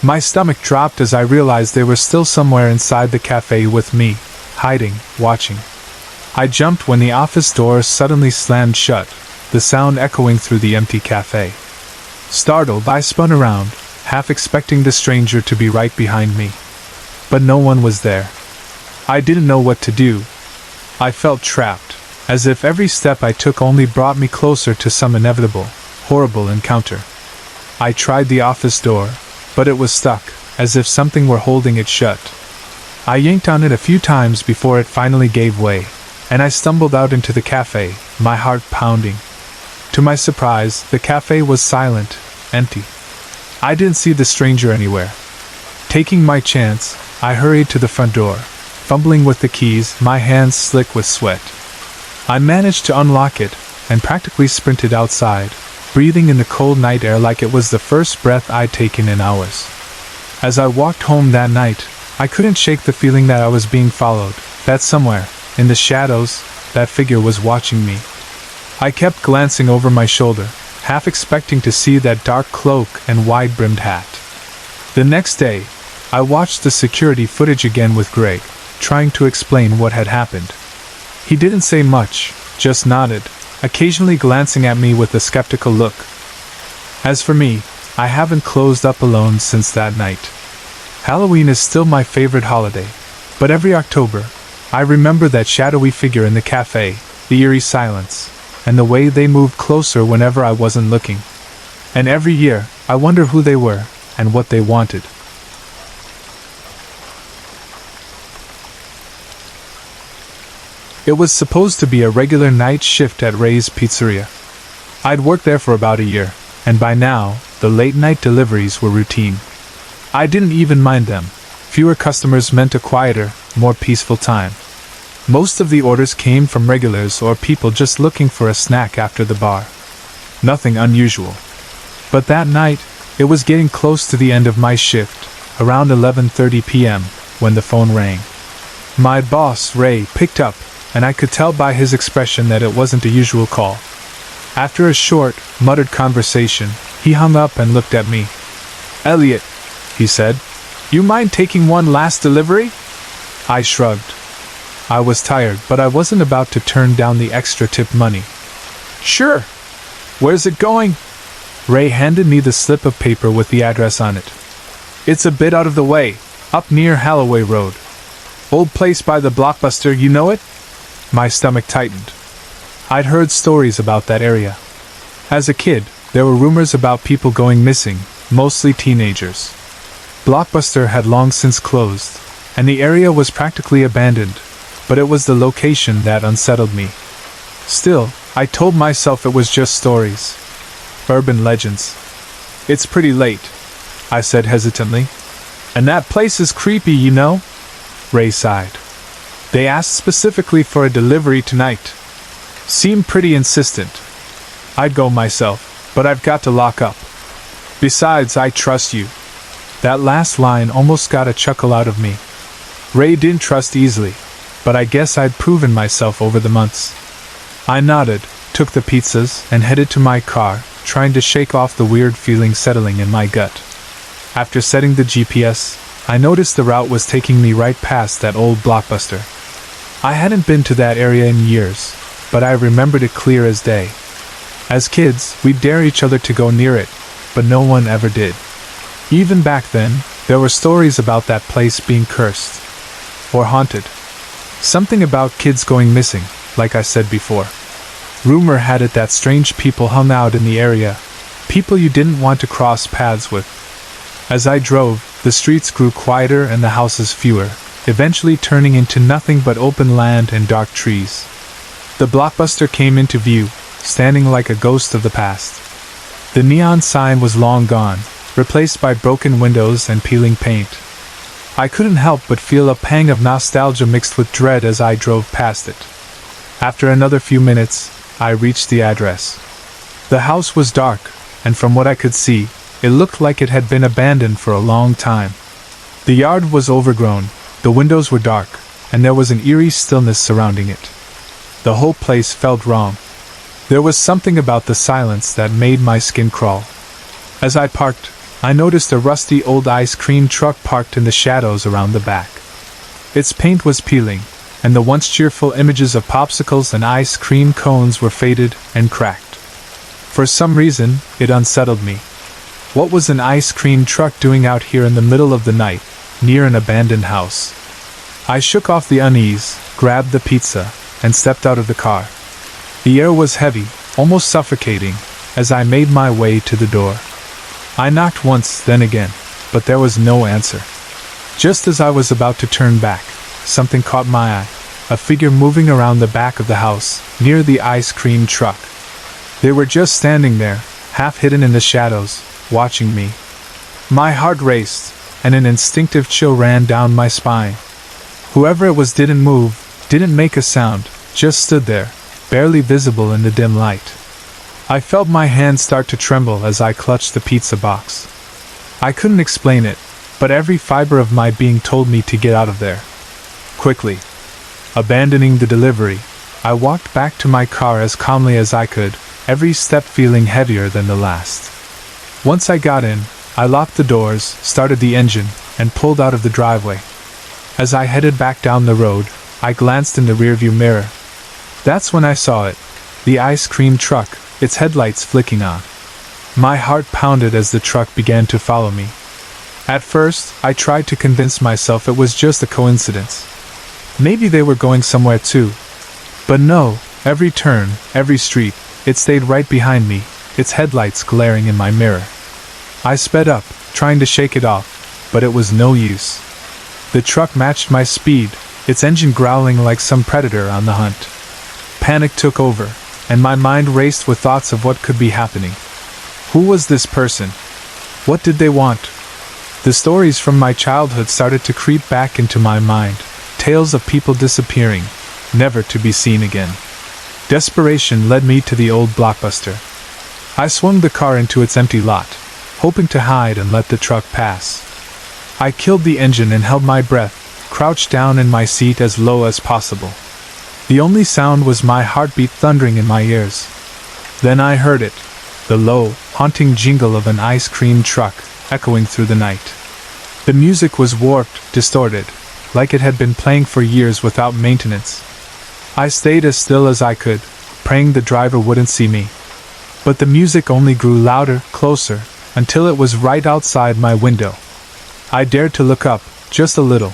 My stomach dropped as I realized they were still somewhere inside the cafe with me, hiding, watching. I jumped when the office door suddenly slammed shut, the sound echoing through the empty cafe. Startled, I spun around, half expecting the stranger to be right behind me. But no one was there. I didn't know what to do. I felt trapped, as if every step I took only brought me closer to some inevitable, horrible encounter. I tried the office door, but it was stuck, as if something were holding it shut. I yanked on it a few times before it finally gave way, and I stumbled out into the cafe, my heart pounding. To my surprise, the cafe was silent, empty. I didn't see the stranger anywhere. Taking my chance, I hurried to the front door, fumbling with the keys, my hands slick with sweat. I managed to unlock it, and practically sprinted outside, breathing in the cold night air like it was the first breath I'd taken in hours. As I walked home that night, I couldn't shake the feeling that I was being followed, that somewhere, in the shadows, that figure was watching me. I kept glancing over my shoulder, half expecting to see that dark cloak and wide-brimmed hat. The next day, I watched the security footage again with Greg, trying to explain what had happened. He didn't say much, just nodded, occasionally glancing at me with a skeptical look. As for me, I haven't closed up alone since that night. Halloween is still my favorite holiday, but every October, I remember that shadowy figure in the cafe, the eerie silence, and the way they moved closer whenever I wasn't looking. And every year, I wonder who they were, and what they wanted. It was supposed to be a regular night shift at Ray's Pizzeria. I'd worked there for about a year, and by now, the late-night deliveries were routine. I didn't even mind them. Fewer customers meant a quieter, more peaceful time. Most of the orders came from regulars or people just looking for a snack after the bar. Nothing unusual. But that night, it was getting close to the end of my shift, around 11:30 p.m., when the phone rang. My boss, Ray, picked up, and I could tell by his expression that it wasn't a usual call. After a short, muttered conversation, he hung up and looked at me. "Elliot," he said, "you mind taking one last delivery?" I shrugged. I was tired, but I wasn't about to turn down the extra tip money. "Sure. Where's it going?" Ray handed me the slip of paper with the address on it. "It's a bit out of the way, up near Holloway Road. Old place by the Blockbuster, you know it?" My stomach tightened. I'd heard stories about that area. As a kid, there were rumors about people going missing, mostly teenagers. Blockbuster had long since closed, and the area was practically abandoned, but it was the location that unsettled me. Still, I told myself it was just stories. Urban legends. "It's pretty late," I said hesitantly. "And that place is creepy, you know?" Ray sighed. "They asked specifically for a delivery tonight. Seemed pretty insistent. I'd go myself, but I've got to lock up. Besides, I trust you." That last line almost got a chuckle out of me. Ray didn't trust easily, but I guess I'd proven myself over the months. I nodded, took the pizzas, and headed to my car, trying to shake off the weird feeling settling in my gut. After setting the GPS, I noticed the route was taking me right past that old Blockbuster. I hadn't been to that area in years, but I remembered it clear as day. As kids, we'd dare each other to go near it, but no one ever did. Even back then, there were stories about that place being cursed. Or haunted. Something about kids going missing, like I said before. Rumor had it that strange people hung out in the area, people you didn't want to cross paths with. As I drove, the streets grew quieter and the houses fewer, eventually turning into nothing but open land and dark trees. The Blockbuster came into view, standing like a ghost of the past. The neon sign was long gone, replaced by broken windows and peeling paint. I couldn't help but feel a pang of nostalgia mixed with dread as I drove past it. After another few minutes, I reached the address. The house was dark, and from what I could see, it looked like it had been abandoned for a long time. The yard was overgrown, the windows were dark, and there was an eerie stillness surrounding it. The whole place felt wrong. There was something about the silence that made my skin crawl. As I parked, I noticed a rusty old ice cream truck parked in the shadows around the back. Its paint was peeling, and the once cheerful images of popsicles and ice cream cones were faded and cracked. For some reason, it unsettled me. What was an ice cream truck doing out here in the middle of the night, near an abandoned house? I shook off the unease, grabbed the pizza, and stepped out of the car. The air was heavy, almost suffocating, as I made my way to the door. I knocked once, then again, but there was no answer. Just as I was about to turn back, something caught my eye, a figure moving around the back of the house, near the ice cream truck. They were just standing there, half hidden in the shadows, watching me. My heart raced, and an instinctive chill ran down my spine. Whoever it was didn't move, didn't make a sound, just stood there, barely visible in the dim light. I felt my hands start to tremble as I clutched the pizza box. I couldn't explain it, but every fiber of my being told me to get out of there. Quickly. Abandoning the delivery, I walked back to my car as calmly as I could, every step feeling heavier than the last. Once I got in, I locked the doors, started the engine, and pulled out of the driveway. As I headed back down the road, I glanced in the rearview mirror. That's when I saw it, the ice cream truck, its headlights flicking on. My heart pounded as the truck began to follow me. At first, I tried to convince myself it was just a coincidence. Maybe they were going somewhere too. But no, every turn, every street, it stayed right behind me, its headlights glaring in my mirror. I sped up, trying to shake it off, but it was no use. The truck matched my speed, its engine growling like some predator on the hunt. Panic took over, and my mind raced with thoughts of what could be happening. Who was this person? What did they want? The stories from my childhood started to creep back into my mind, tales of people disappearing, never to be seen again. Desperation led me to the old Blockbuster. I swung the car into its empty lot, hoping to hide and let the truck pass. I killed the engine and held my breath, crouched down in my seat as low as possible. The only sound was my heartbeat thundering in my ears. Then I heard it, the low, haunting jingle of an ice cream truck, echoing through the night. The music was warped, distorted, like it had been playing for years without maintenance. I stayed as still as I could, praying the driver wouldn't see me. But the music only grew louder, closer, until it was right outside my window. I dared to look up, just a little.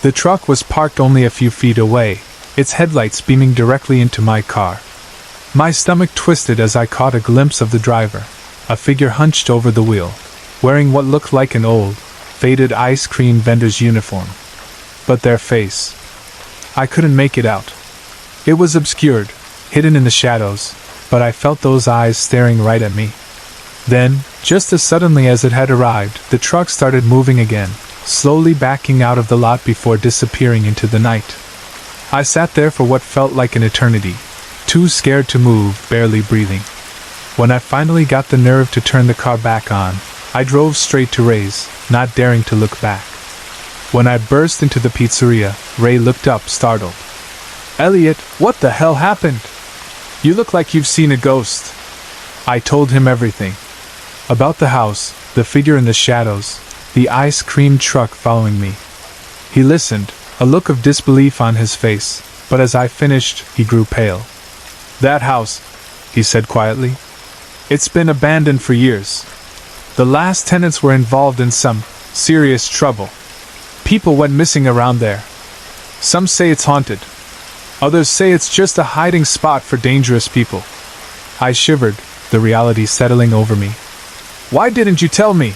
The truck was parked only a few feet away, its headlights beaming directly into my car. My stomach twisted as I caught a glimpse of the driver, a figure hunched over the wheel, wearing what looked like an old, faded ice cream vendor's uniform. But their face, I couldn't make it out. It was obscured, hidden in the shadows, but I felt those eyes staring right at me. Then, just as suddenly as it had arrived, the truck started moving again, slowly backing out of the lot before disappearing into the night. I sat there for what felt like an eternity, too scared to move, barely breathing. When I finally got the nerve to turn the car back on, I drove straight to Ray's, not daring to look back. When I burst into the pizzeria, Ray looked up, startled. "Elliot, what the hell happened? You look like you've seen a ghost." I told him everything. About the house, the figure in the shadows, the ice cream truck following me. He listened, a look of disbelief on his face, but as I finished, he grew pale. "That house," he said quietly. "It's been abandoned for years. The last tenants were involved in some serious trouble. People went missing around there. Some say it's haunted. Others say it's just a hiding spot for dangerous people." I shivered, the reality settling over me. "Why didn't you tell me?"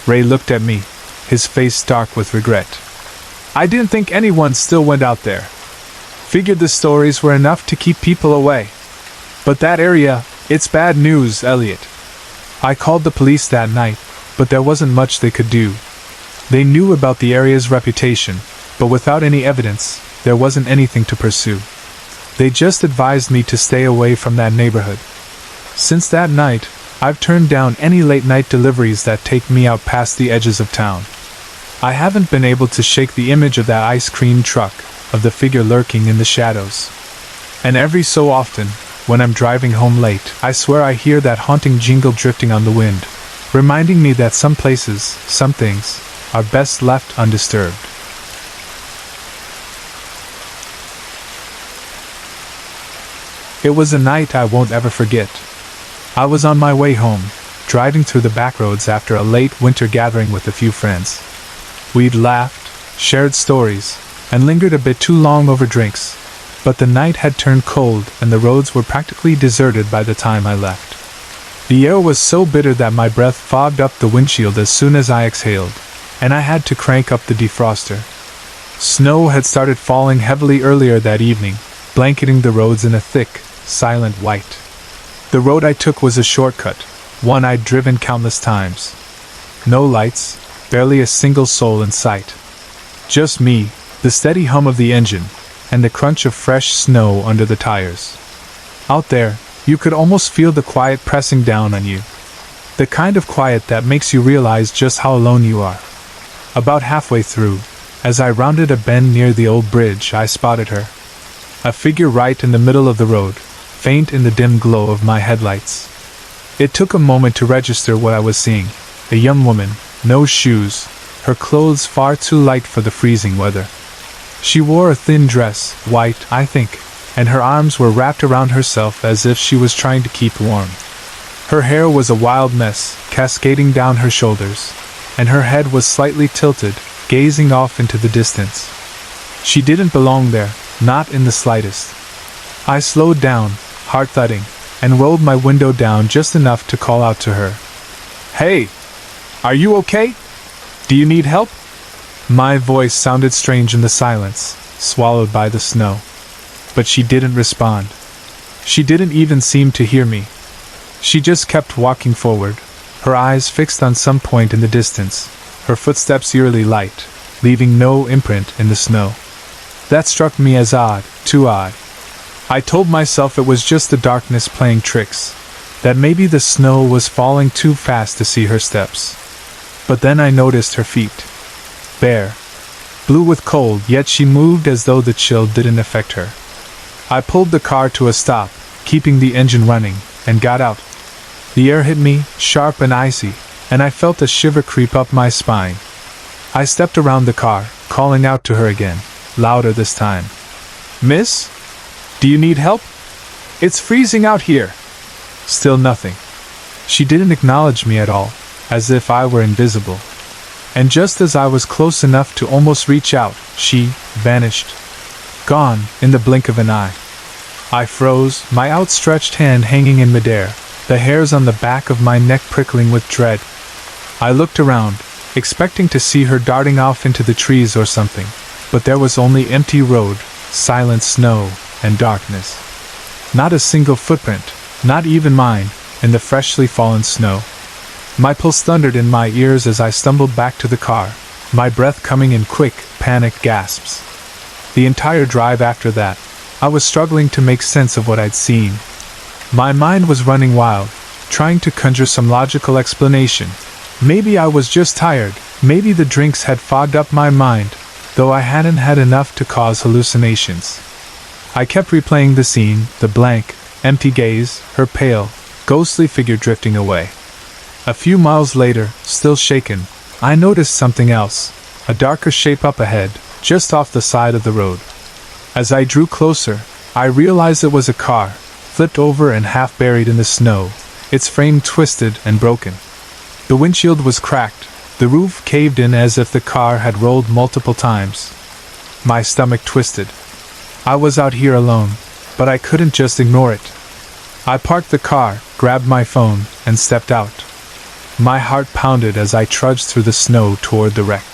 Ray looked at me, his face dark with regret. "I didn't think anyone still went out there. Figured the stories were enough to keep people away. But that area, it's bad news, Elliot." I called the police that night, but there wasn't much they could do. They knew about the area's reputation, but without any evidence, there wasn't anything to pursue. They just advised me to stay away from that neighborhood. Since that night, I've turned down any late-night deliveries that take me out past the edges of town. I haven't been able to shake the image of that ice cream truck, of the figure lurking in the shadows. And every so often, when I'm driving home late, I swear I hear that haunting jingle drifting on the wind, reminding me that some places, some things, are best left undisturbed. It was a night I won't ever forget. I was on my way home, driving through the back roads after a late winter gathering with a few friends. We'd laughed, shared stories, and lingered a bit too long over drinks, but the night had turned cold and the roads were practically deserted by the time I left. The air was so bitter that my breath fogged up the windshield as soon as I exhaled, and I had to crank up the defroster. Snow had started falling heavily earlier that evening, blanketing the roads in a thick, silent white. The road I took was a shortcut, one I'd driven countless times. No lights, barely a single soul in sight. Just me, the steady hum of the engine, and the crunch of fresh snow under the tires. Out there, you could almost feel the quiet pressing down on you. The kind of quiet that makes you realize just how alone you are. About halfway through, as I rounded a bend near the old bridge, I spotted her. A figure right in the middle of the road, faint in the dim glow of my headlights. It took a moment to register what I was seeing. A young woman, no shoes, her clothes far too light for the freezing weather. She wore a thin dress, white, I think, and her arms were wrapped around herself as if she was trying to keep warm. Her hair was a wild mess, cascading down her shoulders, and her head was slightly tilted, gazing off into the distance. She didn't belong there, not in the slightest. I slowed down, heart thudding, and rolled my window down just enough to call out to her. "Hey! Are you okay? Do you need help?" My voice sounded strange in the silence, swallowed by the snow. But she didn't respond. She didn't even seem to hear me. She just kept walking forward, her eyes fixed on some point in the distance, her footsteps eerily light, leaving no imprint in the snow. That struck me as odd, too odd. I told myself it was just the darkness playing tricks, that maybe the snow was falling too fast to see her steps. But then I noticed her feet. Bare, blue with cold, yet she moved as though the chill didn't affect her. I pulled the car to a stop, keeping the engine running, and got out. The air hit me, sharp and icy, and I felt a shiver creep up my spine. I stepped around the car, calling out to her again, louder this time. "Miss? Do you need help? It's freezing out here." Still nothing. She didn't acknowledge me at all, as if I were invisible. And just as I was close enough to almost reach out, she vanished. Gone, in the blink of an eye. I froze, my outstretched hand hanging in midair, the hairs on the back of my neck prickling with dread. I looked around, expecting to see her darting off into the trees or something, but there was only empty road, silent snow, and darkness. Not a single footprint, not even mine, in the freshly fallen snow. My pulse thundered in my ears as I stumbled back to the car, my breath coming in quick, panicked gasps. The entire drive after that, I was struggling to make sense of what I'd seen. My mind was running wild, trying to conjure some logical explanation. Maybe I was just tired, maybe the drinks had fogged up my mind, though I hadn't had enough to cause hallucinations. I kept replaying the scene, the blank, empty gaze, her pale, ghostly figure drifting away. A few miles later, still shaken, I noticed something else, a darker shape up ahead, just off the side of the road. As I drew closer, I realized it was a car, flipped over and half buried in the snow, its frame twisted and broken. The windshield was cracked, the roof caved in as if the car had rolled multiple times. My stomach twisted. I was out here alone, but I couldn't just ignore it. I parked the car, grabbed my phone, and stepped out. My heart pounded as I trudged through the snow toward the wreck.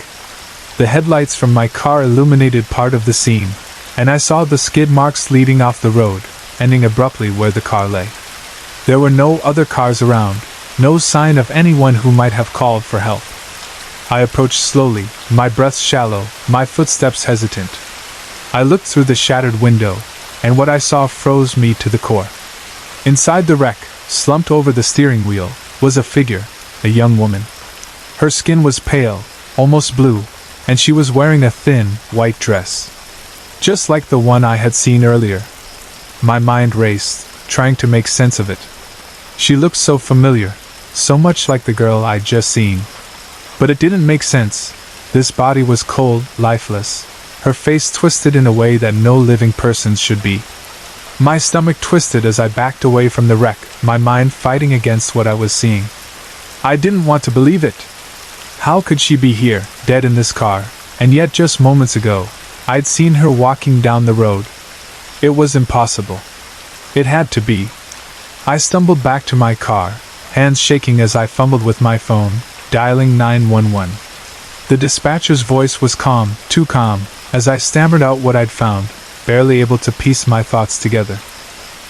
The headlights from my car illuminated part of the scene, and I saw the skid marks leading off the road, ending abruptly where the car lay. There were no other cars around, no sign of anyone who might have called for help. I approached slowly, my breath shallow, my footsteps hesitant. I looked through the shattered window, and what I saw froze me to the core. Inside the wreck, slumped over the steering wheel, was a figure, a young woman. Her skin was pale, almost blue, and she was wearing a thin, white dress. Just like the one I had seen earlier. My mind raced, trying to make sense of it. She looked so familiar, so much like the girl I'd just seen. But it didn't make sense. This body was cold, lifeless, her face twisted in a way that no living person should be. My stomach twisted as I backed away from the wreck, my mind fighting against what I was seeing. I didn't want to believe it. How could she be here, dead in this car, and yet just moments ago, I'd seen her walking down the road. It was impossible. It had to be. I stumbled back to my car, hands shaking as I fumbled with my phone, dialing 911. The dispatcher's voice was calm, too calm, as I stammered out what I'd found, barely able to piece my thoughts together.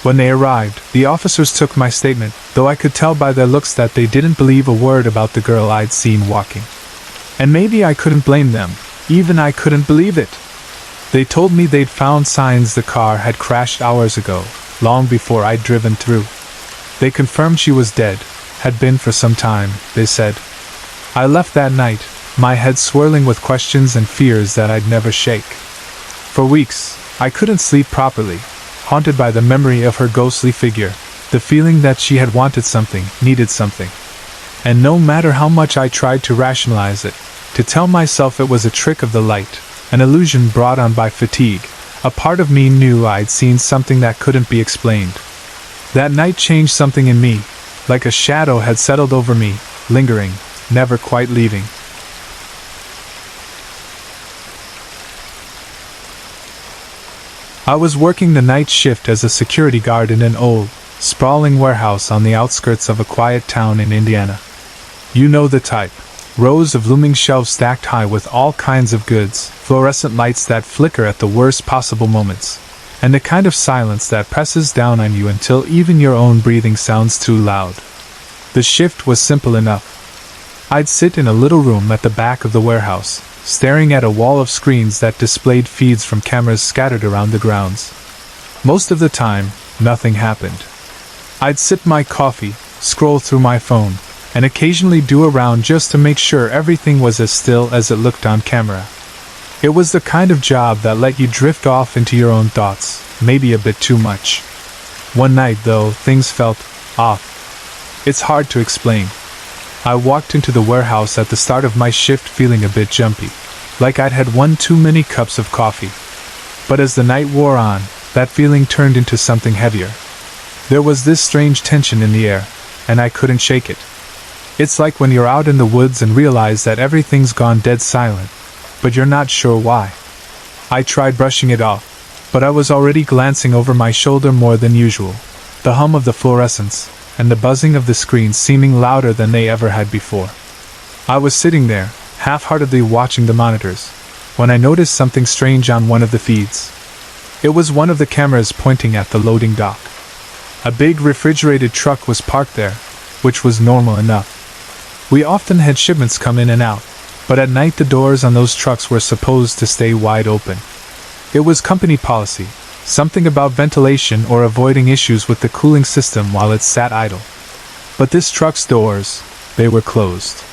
When they arrived, the officers took my statement, though I could tell by their looks that they didn't believe a word about the girl I'd seen walking. And maybe I couldn't blame them, even I couldn't believe it. They told me they'd found signs the car had crashed hours ago, long before I'd driven through. They confirmed she was dead, had been for some time, they said. I left that night, my head swirling with questions and fears that I'd never shake. For weeks, I couldn't sleep properly, haunted by the memory of her ghostly figure, the feeling that she had wanted something, needed something. And no matter how much I tried to rationalize it, to tell myself it was a trick of the light, an illusion brought on by fatigue, a part of me knew I'd seen something that couldn't be explained. That night changed something in me, like a shadow had settled over me, lingering, never quite leaving. I was working the night shift as a security guard in an old, sprawling warehouse on the outskirts of a quiet town in Indiana. You know the type. Rows of looming shelves stacked high with all kinds of goods, fluorescent lights that flicker at the worst possible moments, and the kind of silence that presses down on you until even your own breathing sounds too loud. The shift was simple enough. I'd sit in a little room at the back of the warehouse, staring at a wall of screens that displayed feeds from cameras scattered around the grounds. Most of the time, nothing happened. I'd sip my coffee, scroll through my phone, and occasionally do a round just to make sure everything was as still as it looked on camera. It was the kind of job that let you drift off into your own thoughts, maybe a bit too much. One night, though, things felt off. It's hard to explain. I walked into the warehouse at the start of my shift feeling a bit jumpy, like I'd had one too many cups of coffee. But as the night wore on, that feeling turned into something heavier. There was this strange tension in the air, and I couldn't shake it. It's like when you're out in the woods and realize that everything's gone dead silent, but you're not sure why. I tried brushing it off, but I was already glancing over my shoulder more than usual, the hum of the fluorescents, and the buzzing of the screens seeming louder than they ever had before. I was sitting there, half-heartedly watching the monitors, when I noticed something strange on one of the feeds. It was one of the cameras pointing at the loading dock. A big refrigerated truck was parked there, which was normal enough. We often had shipments come in and out, but at night the doors on those trucks were supposed to stay wide open. It was company policy, something about ventilation or avoiding issues with the cooling system while it sat idle. But this truck's doors, they were closed.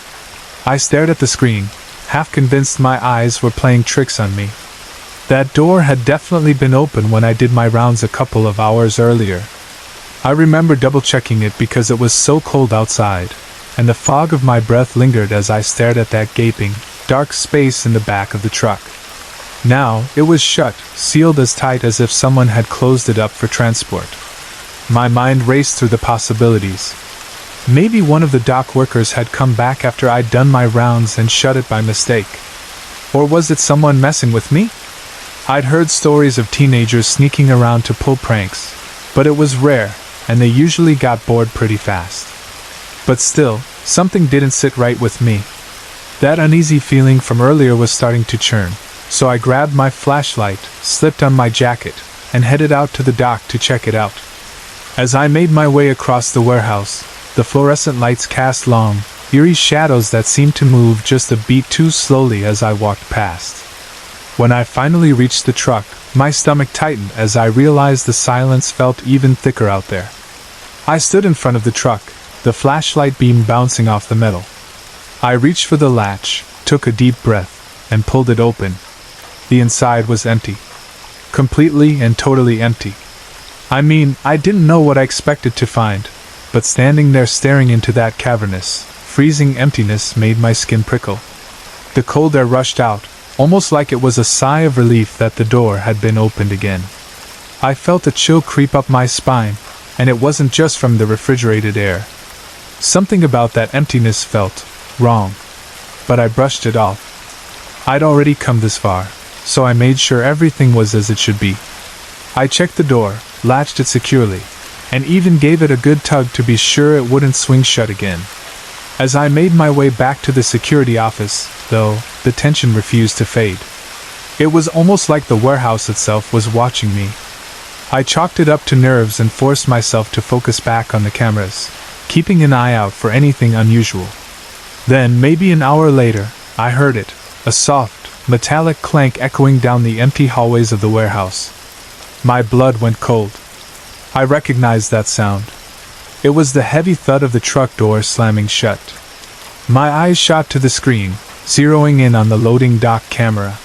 I stared at the screen, half convinced my eyes were playing tricks on me. That door had definitely been open when I did my rounds a couple of hours earlier. I remember double-checking it because it was so cold outside, and the fog of my breath lingered as I stared at that gaping, dark space in the back of the truck. Now, it was shut, sealed as tight as if someone had closed it up for transport. My mind raced through the possibilities. Maybe one of the dock workers had come back after I'd done my rounds and shut it by mistake. Or was it someone messing with me? I'd heard stories of teenagers sneaking around to pull pranks, but it was rare, and they usually got bored pretty fast. But still, something didn't sit right with me. That uneasy feeling from earlier was starting to churn, so I grabbed my flashlight, slipped on my jacket, and headed out to the dock to check it out. As I made my way across the warehouse, the fluorescent lights cast long, eerie shadows that seemed to move just a beat too slowly as I walked past. When I finally reached the truck, my stomach tightened as I realized the silence felt even thicker out there. I stood in front of the truck, the flashlight beam bouncing off the metal. I reached for the latch, took a deep breath, and pulled it open. The inside was empty. Completely and totally empty. I mean, I didn't know what I expected to find, but standing there staring into that cavernous, freezing emptiness made my skin prickle. The cold air rushed out, almost like it was a sigh of relief that the door had been opened again. I felt a chill creep up my spine, and it wasn't just from the refrigerated air. Something about that emptiness felt wrong, but I brushed it off. I'd already come this far, so I made sure everything was as it should be. I checked the door, latched it securely, and even gave it a good tug to be sure it wouldn't swing shut again. As I made my way back to the security office, though, the tension refused to fade. It was almost like the warehouse itself was watching me. I chalked it up to nerves and forced myself to focus back on the cameras, keeping an eye out for anything unusual. Then, maybe an hour later, I heard it, a soft, metallic clank echoing down the empty hallways of the warehouse. My blood went cold. I recognized that sound. It was the heavy thud of the truck door slamming shut. My eyes shot to the screen, zeroing in on the loading dock camera.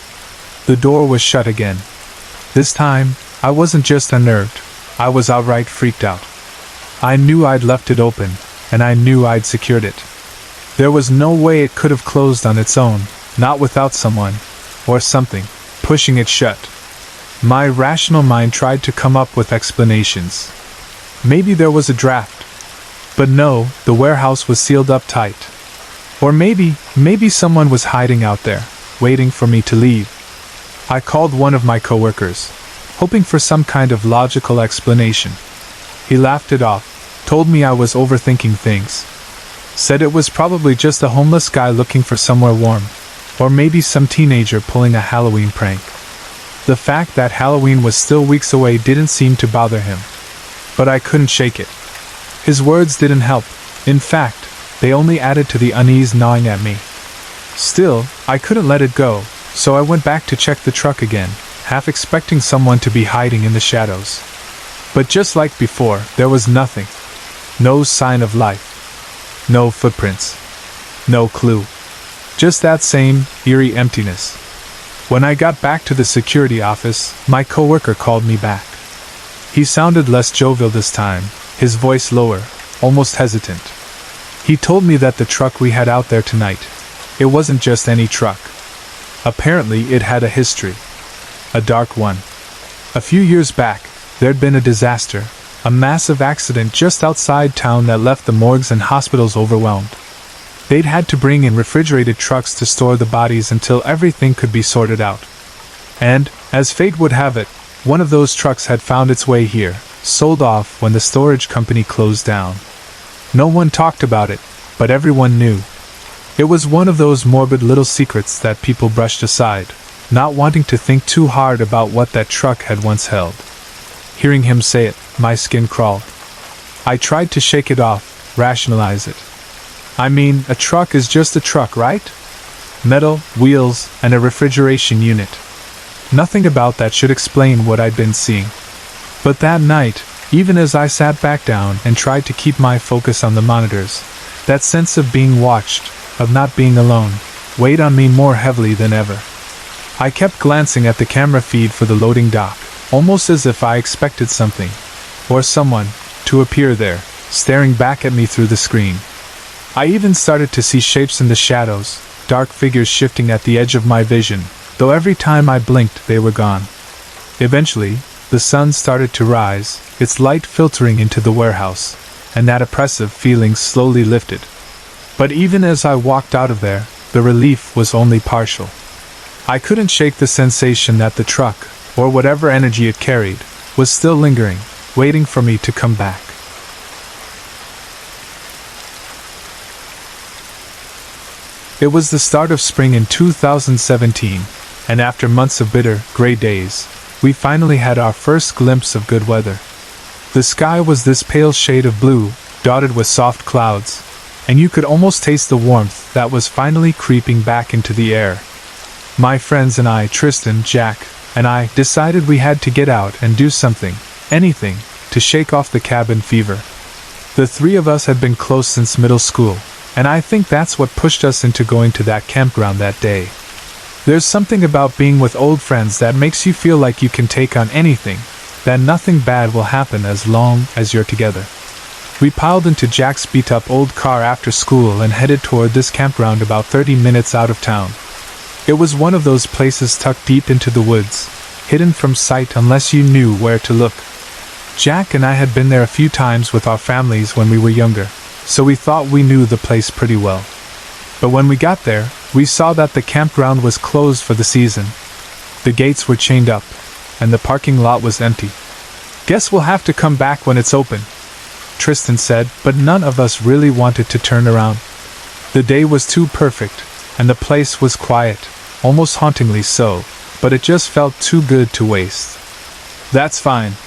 The door was shut again. This time, I wasn't just unnerved, I was outright freaked out. I knew I'd left it open, and I knew I'd secured it. There was no way it could have closed on its own, not without someone, or something, pushing it shut. My rational mind tried to come up with explanations. Maybe there was a draft. But no, the warehouse was sealed up tight. Or maybe someone was hiding out there, waiting for me to leave. I called one of my coworkers, hoping for some kind of logical explanation. He laughed it off, told me I was overthinking things. Said it was probably just a homeless guy looking for somewhere warm, or maybe some teenager pulling a Halloween prank. The fact that Halloween was still weeks away didn't seem to bother him. But I couldn't shake it. His words didn't help. In fact, they only added to the unease gnawing at me. Still, I couldn't let it go, so I went back to check the truck again, half expecting someone to be hiding in the shadows. But just like before, there was nothing. No sign of life. No footprints. No clue. Just that same, eerie emptiness. When I got back to the security office, my coworker called me back. He sounded less jovial this time, his voice lower, almost hesitant. He told me that the truck we had out there tonight, it wasn't just any truck. Apparently, it had a history. A dark one. A few years back, there'd been a disaster, a massive accident just outside town that left the morgues and hospitals overwhelmed. They'd had to bring in refrigerated trucks to store the bodies until everything could be sorted out. And, as fate would have it, one of those trucks had found its way here, sold off when the storage company closed down. No one talked about it, but everyone knew. It was one of those morbid little secrets that people brushed aside, not wanting to think too hard about what that truck had once held. Hearing him say it, my skin crawled. I tried to shake it off, rationalize it. I mean, a truck is just a truck, right? Metal, wheels, and a refrigeration unit. Nothing about that should explain what I'd been seeing. But that night, even as I sat back down and tried to keep my focus on the monitors, that sense of being watched, of not being alone, weighed on me more heavily than ever. I kept glancing at the camera feed for the loading dock, almost as if I expected something, or someone, to appear there, staring back at me through the screen. I even started to see shapes in the shadows, dark figures shifting at the edge of my vision, though every time I blinked they were gone. Eventually, the sun started to rise, its light filtering into the warehouse, and that oppressive feeling slowly lifted. But even as I walked out of there, the relief was only partial. I couldn't shake the sensation that the truck, or whatever energy it carried, was still lingering, waiting for me to come back. It was the start of spring in 2017, and after months of bitter, gray days, we finally had our first glimpse of good weather. The sky was this pale shade of blue, dotted with soft clouds, and you could almost taste the warmth that was finally creeping back into the air. My friends and I, Tristan, Jack, and I, decided we had to get out and do something, anything, to shake off the cabin fever. The three of us had been close since middle school, and I think that's what pushed us into going to that campground that day. There's something about being with old friends that makes you feel like you can take on anything, that nothing bad will happen as long as you're together. We piled into Jack's beat-up old car after school and headed toward this campground about 30 minutes out of town. It was one of those places tucked deep into the woods, hidden from sight unless you knew where to look. Jack and I had been there a few times with our families when we were younger, so we thought we knew the place pretty well. But when we got there, we saw that the campground was closed for the season. The gates were chained up, and the parking lot was empty. "Guess we'll have to come back when it's open," Tristan said, but none of us really wanted to turn around. The day was too perfect, and the place was quiet, almost hauntingly so, but it just felt too good to waste. "That's fine,"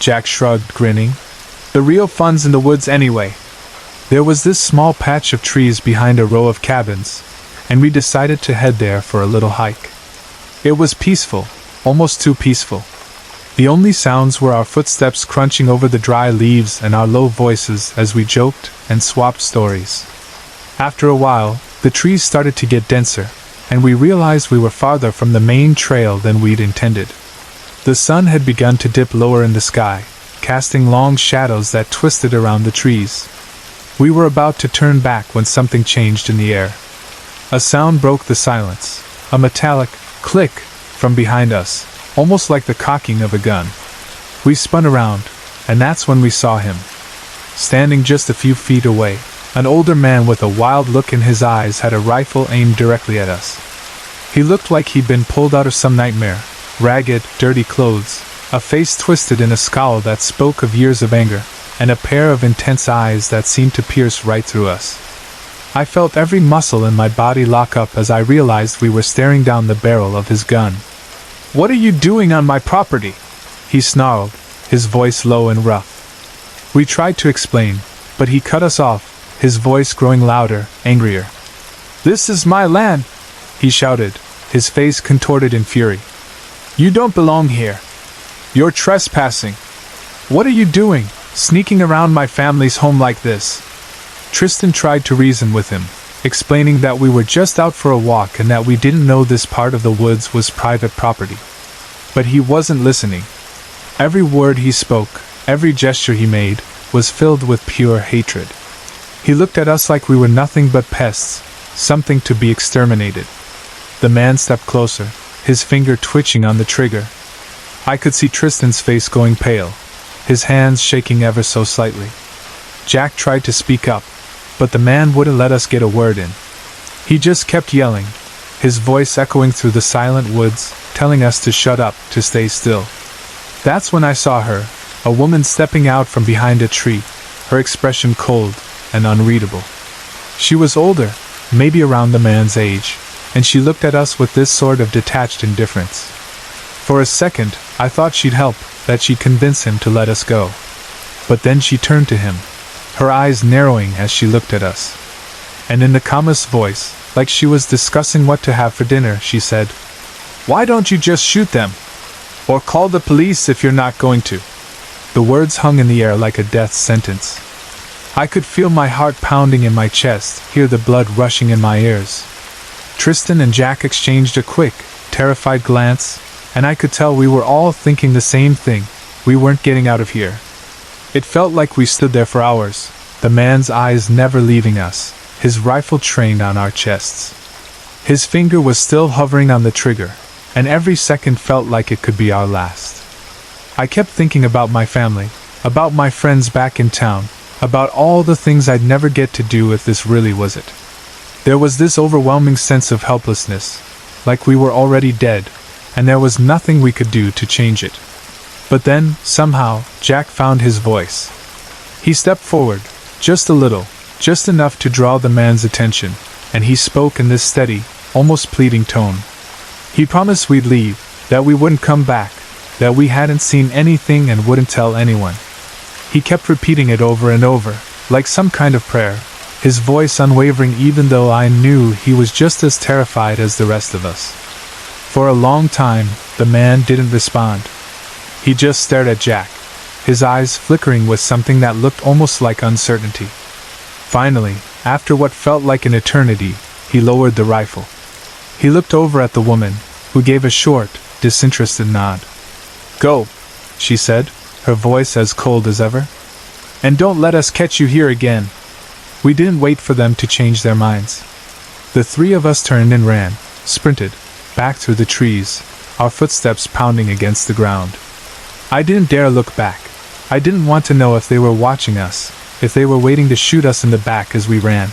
Jack shrugged, grinning. "The real fun's in the woods anyway." There was this small patch of trees behind a row of cabins, and we decided to head there for a little hike. It was peaceful, almost too peaceful. The only sounds were our footsteps crunching over the dry leaves and our low voices as we joked and swapped stories. After a while, the trees started to get denser, and we realized we were farther from the main trail than we'd intended. The sun had begun to dip lower in the sky, casting long shadows that twisted around the trees. We were about to turn back when something changed in the air. A sound broke the silence, a metallic click from behind us, almost like the cocking of a gun. We spun around, and that's when we saw him. Standing just a few feet away, an older man with a wild look in his eyes had a rifle aimed directly at us. He looked like he'd been pulled out of some nightmare, ragged, dirty clothes, a face twisted in a scowl that spoke of years of anger, and a pair of intense eyes that seemed to pierce right through us. I felt every muscle in my body lock up as I realized we were staring down the barrel of his gun. "What are you doing on my property?" he snarled, his voice low and rough. We tried to explain, but he cut us off, his voice growing louder, angrier. "This is my land," he shouted, his face contorted in fury. "You don't belong here. You're trespassing. What are you doing, sneaking around my family's home like this?" Tristan tried to reason with him, explaining that we were just out for a walk and that we didn't know this part of the woods was private property. But he wasn't listening. Every word he spoke, every gesture he made, was filled with pure hatred. He looked at us like we were nothing but pests, something to be exterminated. The man stepped closer, his finger twitching on the trigger. I could see Tristan's face going pale, his hands shaking ever so slightly. Jack tried to speak up, but the man wouldn't let us get a word in. He just kept yelling, his voice echoing through the silent woods, telling us to shut up, to stay still. That's when I saw her, a woman stepping out from behind a tree, her expression cold and unreadable. She was older, maybe around the man's age, and she looked at us with this sort of detached indifference. For a second, I thought she'd help, that she'd convince him to let us go. But then she turned to him, her eyes narrowing as she looked at us. And in the calmest voice, like she was discussing what to have for dinner, she said, "Why don't you just shoot them? Or call the police if you're not going to?" The words hung in the air like a death sentence. I could feel my heart pounding in my chest, hear the blood rushing in my ears. Tristan and Jack exchanged a quick, terrified glance, and I could tell we were all thinking the same thing: we weren't getting out of here. It felt like we stood there for hours, the man's eyes never leaving us, his rifle trained on our chests. His finger was still hovering on the trigger, and every second felt like it could be our last. I kept thinking about my family, about my friends back in town, about all the things I'd never get to do if this really was it. There was this overwhelming sense of helplessness, like we were already dead, and there was nothing we could do to change it. But then, somehow, Jack found his voice. He stepped forward, just a little, just enough to draw the man's attention, and he spoke in this steady, almost pleading tone. He promised we'd leave, that we wouldn't come back, that we hadn't seen anything and wouldn't tell anyone. He kept repeating it over and over, like some kind of prayer, his voice unwavering even though I knew he was just as terrified as the rest of us. For a long time, the man didn't respond. He just stared at Jack, his eyes flickering with something that looked almost like uncertainty. Finally, after what felt like an eternity, he lowered the rifle. He looked over at the woman, who gave a short, disinterested nod. "Go," she said, her voice as cold as ever. "And don't let us catch you here again." We didn't wait for them to change their minds. The three of us turned and ran, sprinted, back through the trees, our footsteps pounding against the ground. I didn't dare look back. I didn't want to know if they were watching us, if they were waiting to shoot us in the back as we ran.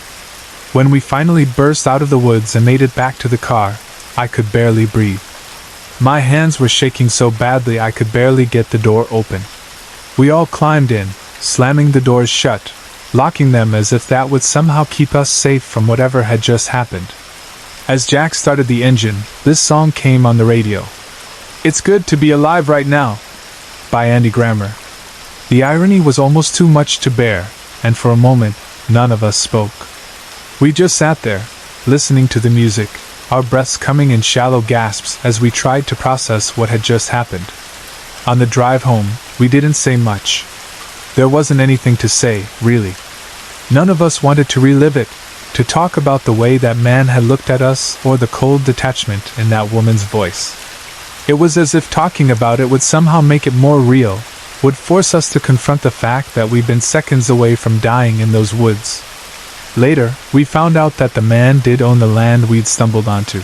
When we finally burst out of the woods and made it back to the car, I could barely breathe. My hands were shaking so badly I could barely get the door open. We all climbed in, slamming the doors shut, locking them as if that would somehow keep us safe from whatever had just happened. As Jack started the engine, this song came on the radio. "It's Good to Be Alive Right Now," by Andy Grammer. The irony was almost too much to bear, and for a moment, none of us spoke. We just sat there, listening to the music, our breaths coming in shallow gasps as we tried to process what had just happened. On the drive home, we didn't say much. There wasn't anything to say, really. None of us wanted to relive it, to talk about the way that man had looked at us or the cold detachment in that woman's voice. It was as if talking about it would somehow make it more real, would force us to confront the fact that we'd been seconds away from dying in those woods. Later, we found out that the man did own the land we'd stumbled onto.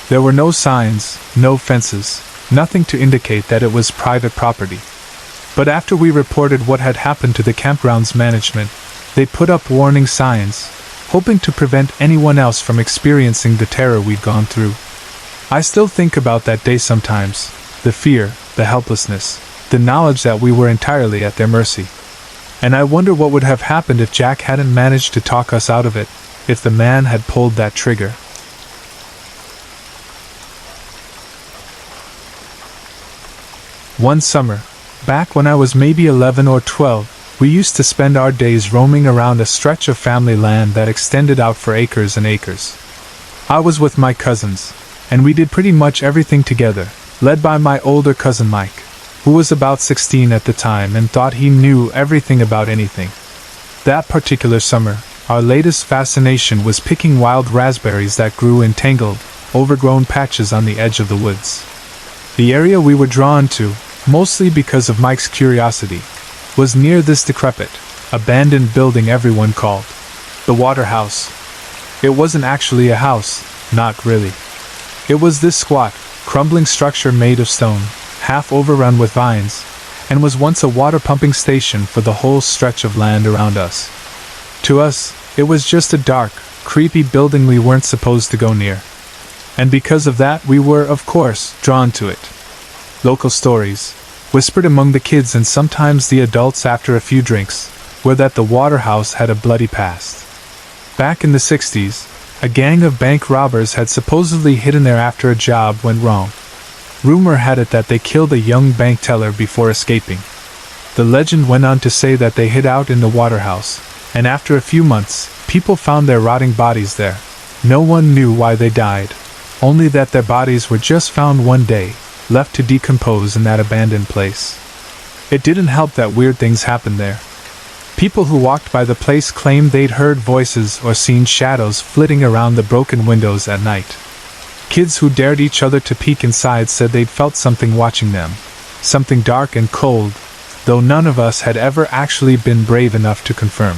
There were no signs, no fences, nothing to indicate that it was private property. But after we reported what had happened to the campground's management, they put up warning signs, hoping to prevent anyone else from experiencing the terror we'd gone through. I still think about that day sometimes, the fear, the helplessness, the knowledge that we were entirely at their mercy. And I wonder what would have happened if Jack hadn't managed to talk us out of it, if the man had pulled that trigger. One summer, back when I was maybe 11 or 12, we used to spend our days roaming around a stretch of family land that extended out for acres and acres. I was with my cousins, and we did pretty much everything together, led by my older cousin Mike, who was about 16 at the time and thought he knew everything about anything. That particular summer, our latest fascination was picking wild raspberries that grew in tangled, overgrown patches on the edge of the woods. The area we were drawn to, mostly because of Mike's curiosity, was near this decrepit, abandoned building everyone called The water house. It wasn't actually a house, not really. It was this squat, crumbling structure made of stone, half overrun with vines, and was once a water pumping station for the whole stretch of land around us. To us, it was just a dark, creepy building we weren't supposed to go near. And because of that, we were, of course, drawn to it. Local stories, whispered among the kids and sometimes the adults after a few drinks, were that the water house had a bloody past. Back in the 60s, a gang of bank robbers had supposedly hidden there after a job went wrong. Rumor had it that they killed a young bank teller before escaping. The legend went on to say that they hid out in the water house, and after a few months, people found their rotting bodies there. No one knew why they died, only that their bodies were just found one day, left to decompose in that abandoned place. It didn't help that weird things happened there. People who walked by the place claimed they'd heard voices or seen shadows flitting around the broken windows at night. Kids who dared each other to peek inside said they'd felt something watching them, something dark and cold, though none of us had ever actually been brave enough to confirm.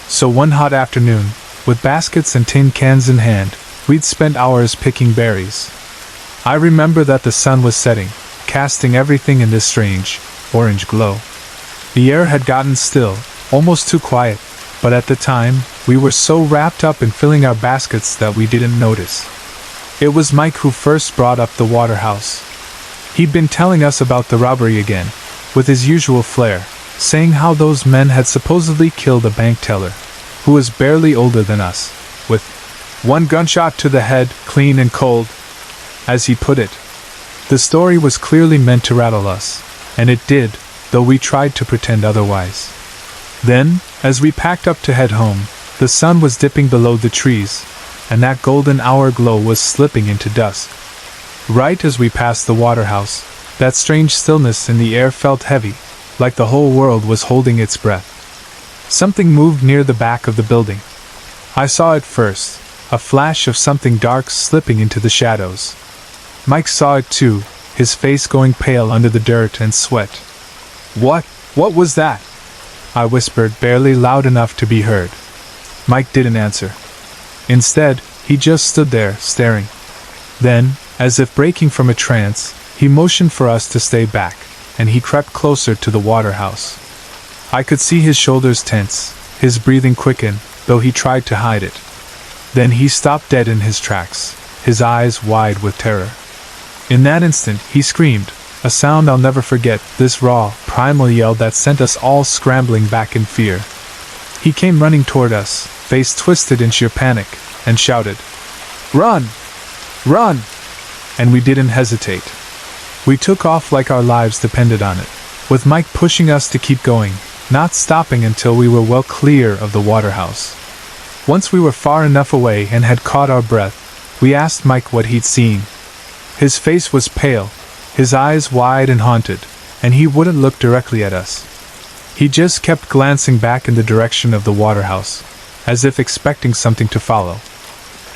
So one hot afternoon, with baskets and tin cans in hand, we'd spent hours picking berries. I remember that the sun was setting, casting everything in this strange, orange glow. The air had gotten still, almost too quiet, but at the time, we were so wrapped up in filling our baskets that we didn't notice. It was Mike who first brought up the water house. He'd been telling us about the robbery again, with his usual flair, saying how those men had supposedly killed a bank teller, who was barely older than us, with one gunshot to the head, clean and cold, as he put it. The story was clearly meant to rattle us, and it did, though we tried to pretend otherwise. Then, as we packed up to head home, the sun was dipping below the trees, and that golden hour glow was slipping into dusk. Right as we passed the water house, that strange stillness in the air felt heavy, like the whole world was holding its breath. Something moved near the back of the building. I saw it first, a flash of something dark slipping into the shadows. Mike saw it too, his face going pale under the dirt and sweat. What was that?" I whispered, barely loud enough to be heard. Mike didn't answer. Instead, he just stood there, staring. Then, as if breaking from a trance, he motioned for us to stay back, and he crept closer to the water house. I could see his shoulders tense, his breathing quicken, though he tried to hide it. Then he stopped dead in his tracks, his eyes wide with terror. In that instant, he screamed, a sound I'll never forget, this raw, primal yell that sent us all scrambling back in fear. He came running toward us, face twisted in sheer panic, and shouted, "Run! Run!" And we didn't hesitate. We took off like our lives depended on it, with Mike pushing us to keep going, not stopping until we were well clear of the water house. Once we were far enough away and had caught our breath, we asked Mike what he'd seen. His face was pale, his eyes wide and haunted, and he wouldn't look directly at us. He just kept glancing back in the direction of the water house, as if expecting something to follow.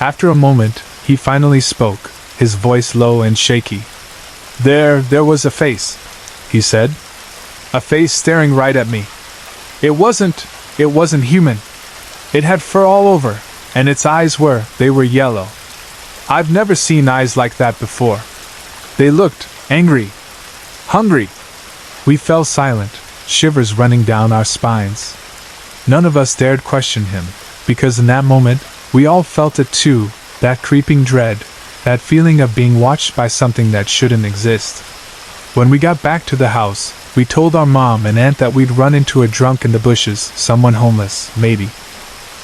After a moment, he finally spoke, his voice low and shaky. There was a face," he said. "A face staring right at me. It wasn't human. It had fur all over, and its eyes were yellow. I've never seen eyes like that before. They looked angry, hungry." We fell silent, shivers running down our spines. None of us dared question him, because in that moment, we all felt it too, that creeping dread, that feeling of being watched by something that shouldn't exist. When we got back to the house, we told our mom and aunt that we'd run into a drunk in the bushes, someone homeless, maybe.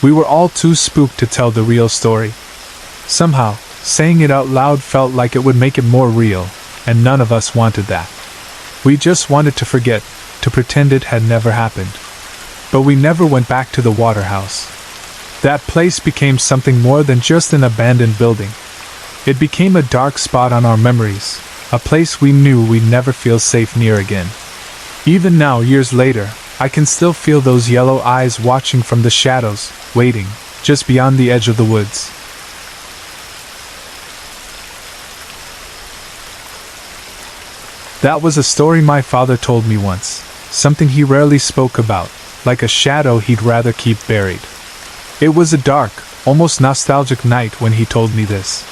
We were all too spooked to tell the real story. Somehow, saying it out loud felt like it would make it more real, and none of us wanted that. We just wanted to forget, to pretend it had never happened. But we never went back to the water house. That place became something more than just an abandoned building. It became a dark spot on our memories, a place we knew we'd never feel safe near again. Even now, years later, I can still feel those yellow eyes watching from the shadows, waiting, just beyond the edge of the woods. That was a story my father told me once, something he rarely spoke about, like a shadow he'd rather keep buried. It was a dark, almost nostalgic night when he told me this.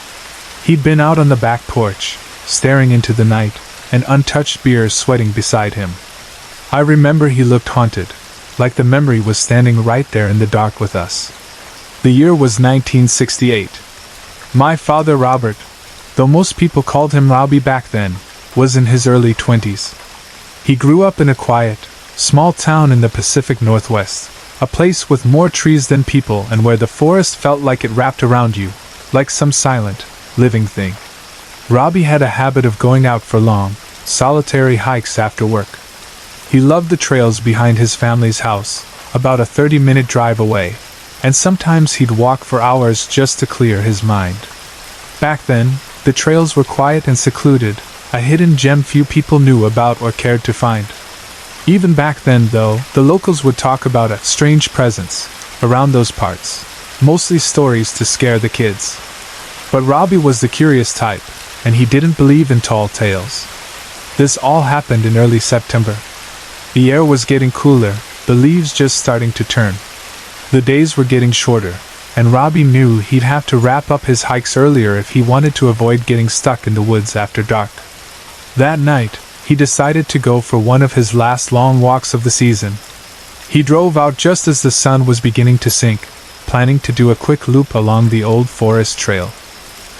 He'd been out on the back porch, staring into the night, an untouched beer sweating beside him. I remember he looked haunted, like the memory was standing right there in the dark with us. The year was 1968. My father Robert, though most people called him Robbie back then, was in his early 20s. He grew up in a quiet, small town in the Pacific Northwest, a place with more trees than people and where the forest felt like it wrapped around you, like some silent, living thing. Robbie had a habit of going out for long, solitary hikes after work. He loved the trails behind his family's house, about a 30-minute drive away, and sometimes he'd walk for hours just to clear his mind. Back then, the trails were quiet and secluded, a hidden gem few people knew about or cared to find. Even back then, though, the locals would talk about a strange presence around those parts, mostly stories to scare the kids. But Robbie was the curious type, and he didn't believe in tall tales. This all happened in early September. The air was getting cooler, the leaves just starting to turn. The days were getting shorter, and Robbie knew he'd have to wrap up his hikes earlier if he wanted to avoid getting stuck in the woods after dark. That night, he decided to go for one of his last long walks of the season. He drove out just as the sun was beginning to sink, planning to do a quick loop along the old forest trail.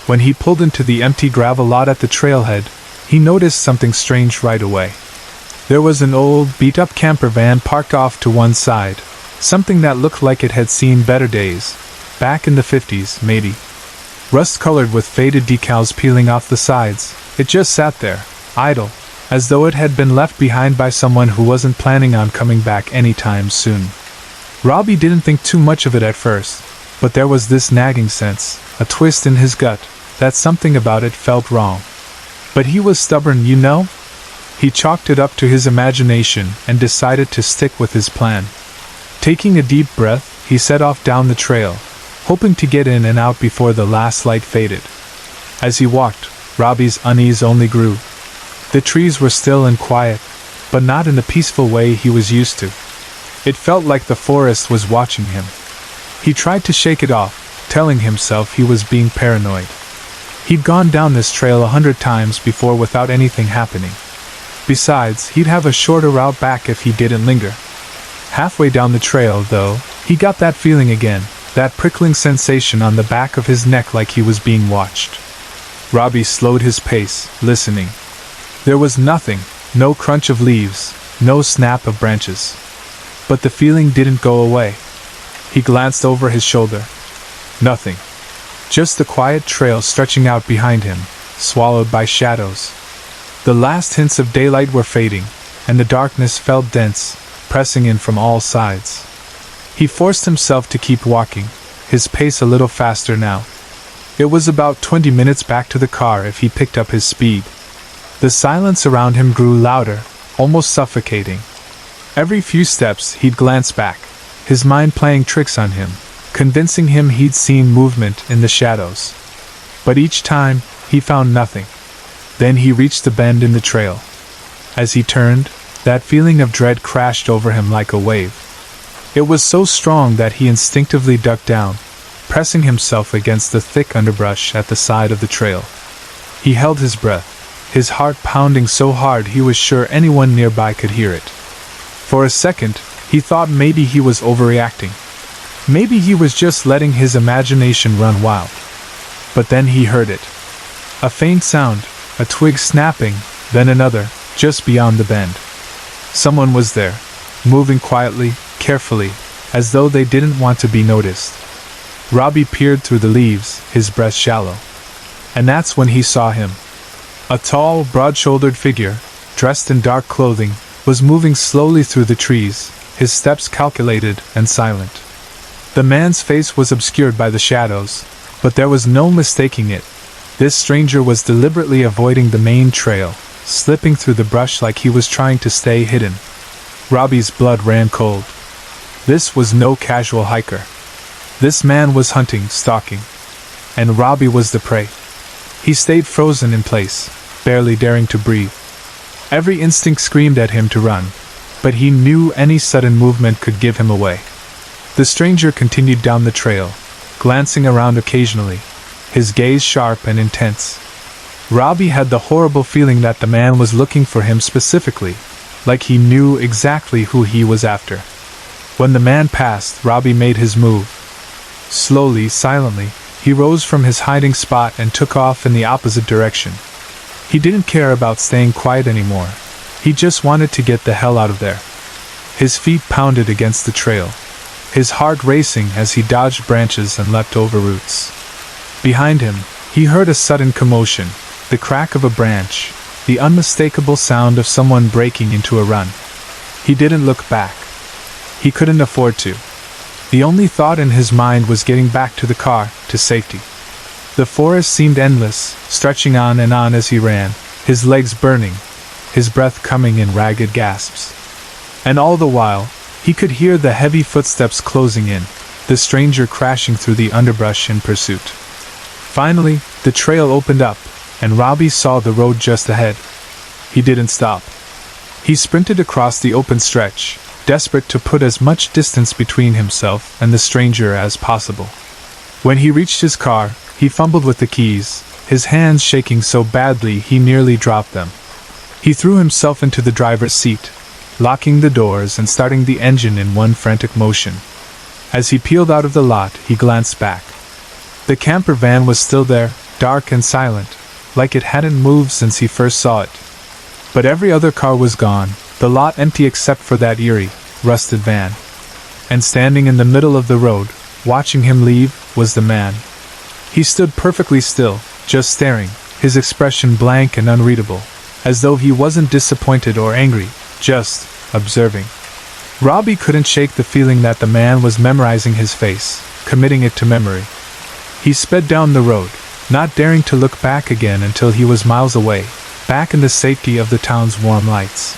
When he pulled into the empty gravel lot at the trailhead, he noticed something strange right away. There was an old, beat-up camper van parked off to one side, something that looked like it had seen better days, back in the 50s, maybe. Rust-colored with faded decals peeling off the sides, it just sat there, idle, as though it had been left behind by someone who wasn't planning on coming back anytime soon. Robbie didn't think too much of it at first, but there was this nagging sense, a twist in his gut, that something about it felt wrong. But he was stubborn, you know? He chalked it up to his imagination and decided to stick with his plan. Taking a deep breath, he set off down the trail, hoping to get in and out before the last light faded. As he walked, Robbie's unease only grew. The trees were still and quiet, but not in the peaceful way he was used to. It felt like the forest was watching him. He tried to shake it off, telling himself he was being paranoid. He'd gone down this trail 100 times before without anything happening. Besides, he'd have a shorter route back if he didn't linger. Halfway down the trail, though, he got that feeling again, that prickling sensation on the back of his neck like he was being watched. Robbie slowed his pace, listening. There was nothing, no crunch of leaves, no snap of branches. But the feeling didn't go away. He glanced over his shoulder. Nothing. Just the quiet trail stretching out behind him, swallowed by shadows. The last hints of daylight were fading, and the darkness felt dense, pressing in from all sides. He forced himself to keep walking, his pace a little faster now. It was about 20 minutes back to the car if he picked up his speed. The silence around him grew louder, almost suffocating. Every few steps he'd glance back, his mind playing tricks on him, convincing him he'd seen movement in the shadows. But each time, he found nothing. Then he reached the bend in the trail. As he turned, that feeling of dread crashed over him like a wave. It was so strong that he instinctively ducked down, pressing himself against the thick underbrush at the side of the trail. He held his breath, his heart pounding so hard he was sure anyone nearby could hear it. For a second, he thought maybe he was overreacting. Maybe he was just letting his imagination run wild. But then he heard it. A faint sound, a twig snapping, then another, just beyond the bend. Someone was there, moving quietly, carefully, as though they didn't want to be noticed. Robbie peered through the leaves, his breath shallow. And that's when he saw him. A tall, broad-shouldered figure, dressed in dark clothing, was moving slowly through the trees, his steps calculated and silent. The man's face was obscured by the shadows, but there was no mistaking it. This stranger was deliberately avoiding the main trail, slipping through the brush like he was trying to stay hidden. Robbie's blood ran cold. This was no casual hiker. This man was hunting, stalking. And Robbie was the prey. He stayed frozen in place, barely daring to breathe. Every instinct screamed at him to run, but he knew any sudden movement could give him away. The stranger continued down the trail, glancing around occasionally, his gaze sharp and intense. Robbie had the horrible feeling that the man was looking for him specifically, like he knew exactly who he was after. When the man passed, Robbie made his move. Slowly, silently, he rose from his hiding spot and took off in the opposite direction. He didn't care about staying quiet anymore. He just wanted to get the hell out of there. His feet pounded against the trail, his heart racing as he dodged branches and leapt over roots. Behind him, he heard a sudden commotion, the crack of a branch, the unmistakable sound of someone breaking into a run. He didn't look back. He couldn't afford to. The only thought in his mind was getting back to the car, to safety. The forest seemed endless, stretching on and on as he ran, his legs burning, his breath coming in ragged gasps. And all the while, he could hear the heavy footsteps closing in, the stranger crashing through the underbrush in pursuit. Finally, the trail opened up, and Robbie saw the road just ahead. He didn't stop. He sprinted across the open stretch, desperate to put as much distance between himself and the stranger as possible. When he reached his car, he fumbled with the keys, his hands shaking so badly he nearly dropped them. He threw himself into the driver's seat, locking the doors and starting the engine in one frantic motion. As he peeled out of the lot, he glanced back. The camper van was still there, dark and silent, like it hadn't moved since he first saw it. But every other car was gone, the lot empty except for that eerie, rusted van. And standing in the middle of the road, watching him leave, was the man. He stood perfectly still, just staring, his expression blank and unreadable, as though he wasn't disappointed or angry, just observing. Robbie couldn't shake the feeling that the man was memorizing his face, committing it to memory. He sped down the road, not daring to look back again until he was miles away, back in the safety of the town's warm lights.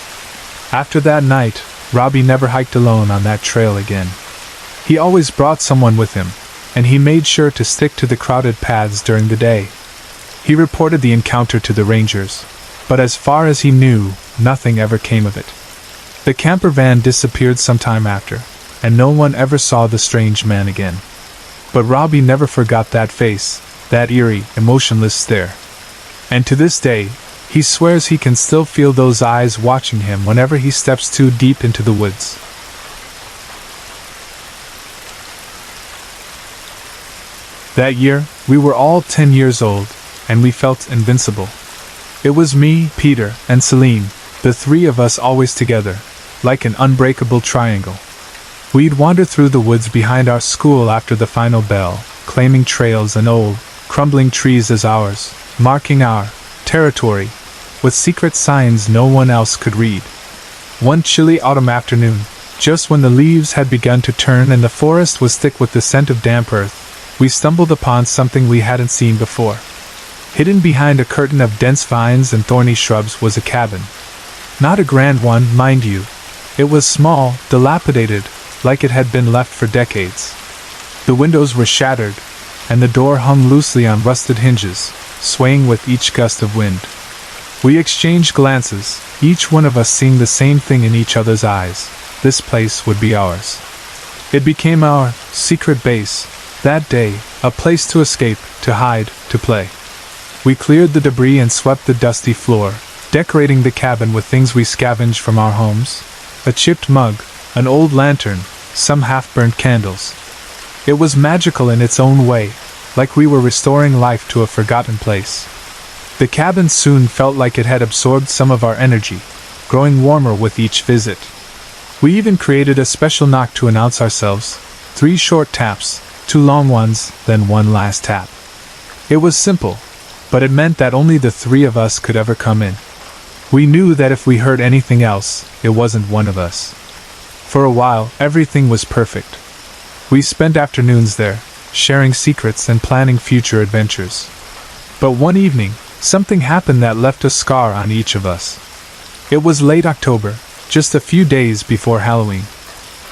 After that night, Robbie never hiked alone on that trail again. He always brought someone with him, and he made sure to stick to the crowded paths during the day. He reported the encounter to the rangers, but as far as he knew, nothing ever came of it. The camper van disappeared sometime after, and no one ever saw the strange man again. But Robbie never forgot that face, that eerie, emotionless stare. And to this day, he swears he can still feel those eyes watching him whenever he steps too deep into the woods. That year, we were all 10 years old, and we felt invincible. It was me, Peter, and Celine, the three of us always together, like an unbreakable triangle. We'd wander through the woods behind our school after the final bell, claiming trails and old, crumbling trees as ours, marking our territory with secret signs no one else could read. One chilly autumn afternoon, just when the leaves had begun to turn and the forest was thick with the scent of damp earth, we stumbled upon something we hadn't seen before. Hidden behind a curtain of dense vines and thorny shrubs was a cabin. Not a grand one, mind you. It was small, dilapidated, like it had been left for decades. The windows were shattered, and the door hung loosely on rusted hinges, swaying with each gust of wind. We exchanged glances, each one of us seeing the same thing in each other's eyes. This place would be ours. It became our secret base, that day, a place to escape, to hide, to play. We cleared the debris and swept the dusty floor, decorating the cabin with things we scavenged from our homes: a chipped mug, an old lantern, some half-burnt candles. It was magical in its own way, like we were restoring life to a forgotten place. The cabin soon felt like it had absorbed some of our energy, growing warmer with each visit. We even created a special knock to announce ourselves, 3 short taps, 2 long ones, then one last tap. It was simple, but it meant that only the 3 of us could ever come in. We knew that if we heard anything else, it wasn't one of us. For a while, everything was perfect. We spent afternoons there, sharing secrets and planning future adventures. But one evening, something happened that left a scar on each of us. It was late October, just a few days before Halloween.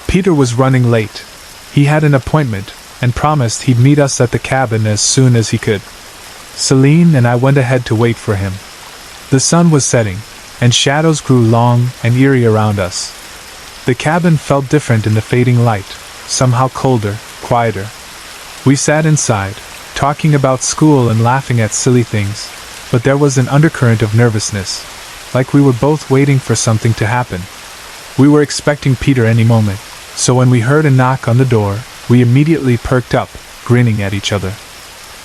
Peter was running late. He had an appointment, and promised he'd meet us at the cabin as soon as he could. Celine and I went ahead to wait for him. The sun was setting, and shadows grew long and eerie around us. The cabin felt different in the fading light, somehow colder, quieter. We sat inside, talking about school and laughing at silly things, but there was an undercurrent of nervousness, like we were both waiting for something to happen. We were expecting Peter any moment, so when we heard a knock on the door, we immediately perked up, grinning at each other.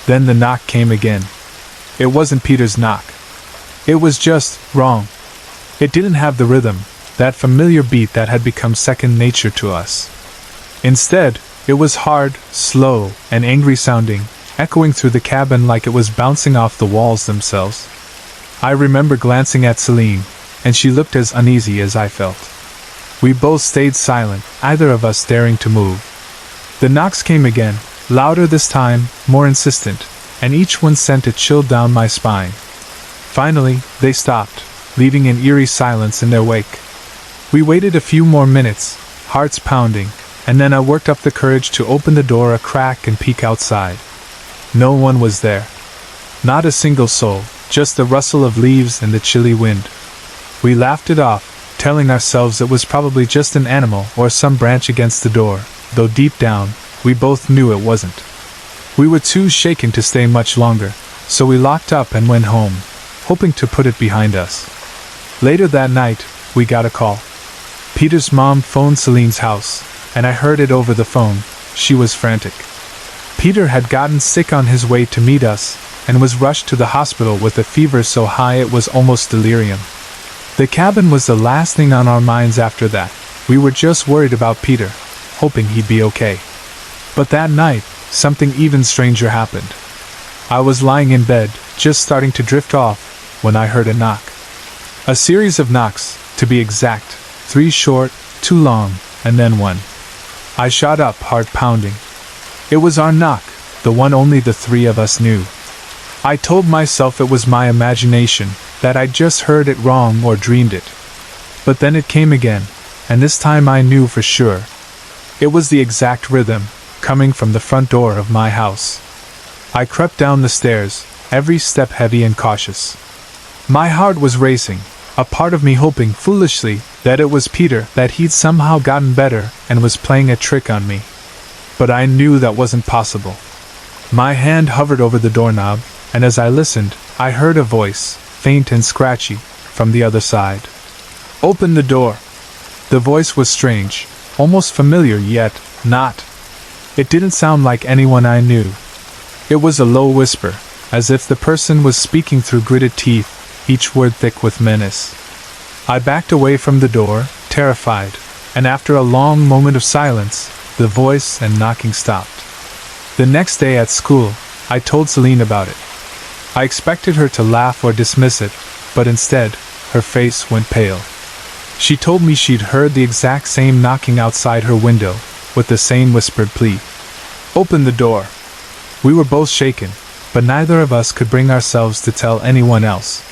Then the knock came again. It wasn't Peter's knock. It was just wrong. It didn't have the rhythm, that familiar beat that had become second nature to us. Instead, it was hard, slow, and angry sounding, echoing through the cabin like it was bouncing off the walls themselves. I remember glancing at Celine, and she looked as uneasy as I felt. We both stayed silent, either of us daring to move. The knocks came again, louder this time, more insistent, and each one sent a chill down my spine. Finally, they stopped, leaving an eerie silence in their wake. We waited a few more minutes, hearts pounding, and then I worked up the courage to open the door a crack and peek outside. No one was there. Not a single soul, just the rustle of leaves and the chilly wind. We laughed it off, telling ourselves it was probably just an animal or some branch against the door, though deep down, we both knew it wasn't. We were too shaken to stay much longer, so we locked up and went home, hoping to put it behind us. Later that night, we got a call. Peter's mom phoned Celine's house, and I heard it over the phone. She was frantic. Peter had gotten sick on his way to meet us, and was rushed to the hospital with a fever so high it was almost delirium. The cabin was the last thing on our minds after that. We were just worried about Peter, hoping he'd be okay. But that night, something even stranger happened. I was lying in bed, just starting to drift off, when I heard a knock. A series of knocks, to be exact, 3 short, 2 long, and then 1. I shot up, heart pounding. It was our knock, the one only the 3 of us knew. I told myself it was my imagination, that I'd just heard it wrong or dreamed it. But then it came again, and this time I knew for sure. It was the exact rhythm, coming from the front door of my house. I crept down the stairs, every step heavy and cautious. My heart was racing, a part of me hoping foolishly that it was Peter, that he'd somehow gotten better and was playing a trick on me. But I knew that wasn't possible. My hand hovered over the doorknob, and as I listened, I heard a voice, faint and scratchy, from the other side. "Open the door." The voice was strange, almost familiar yet not. It didn't sound like anyone I knew. It was a low whisper, as if the person was speaking through gritted teeth, each word thick with menace. I backed away from the door, terrified, and after a long moment of silence, the voice and knocking stopped. The next day at school, I told Celine about it. I expected her to laugh or dismiss it, but instead, her face went pale. She told me she'd heard the exact same knocking outside her window, with the same whispered plea. "Open the door." We were both shaken, but neither of us could bring ourselves to tell anyone else.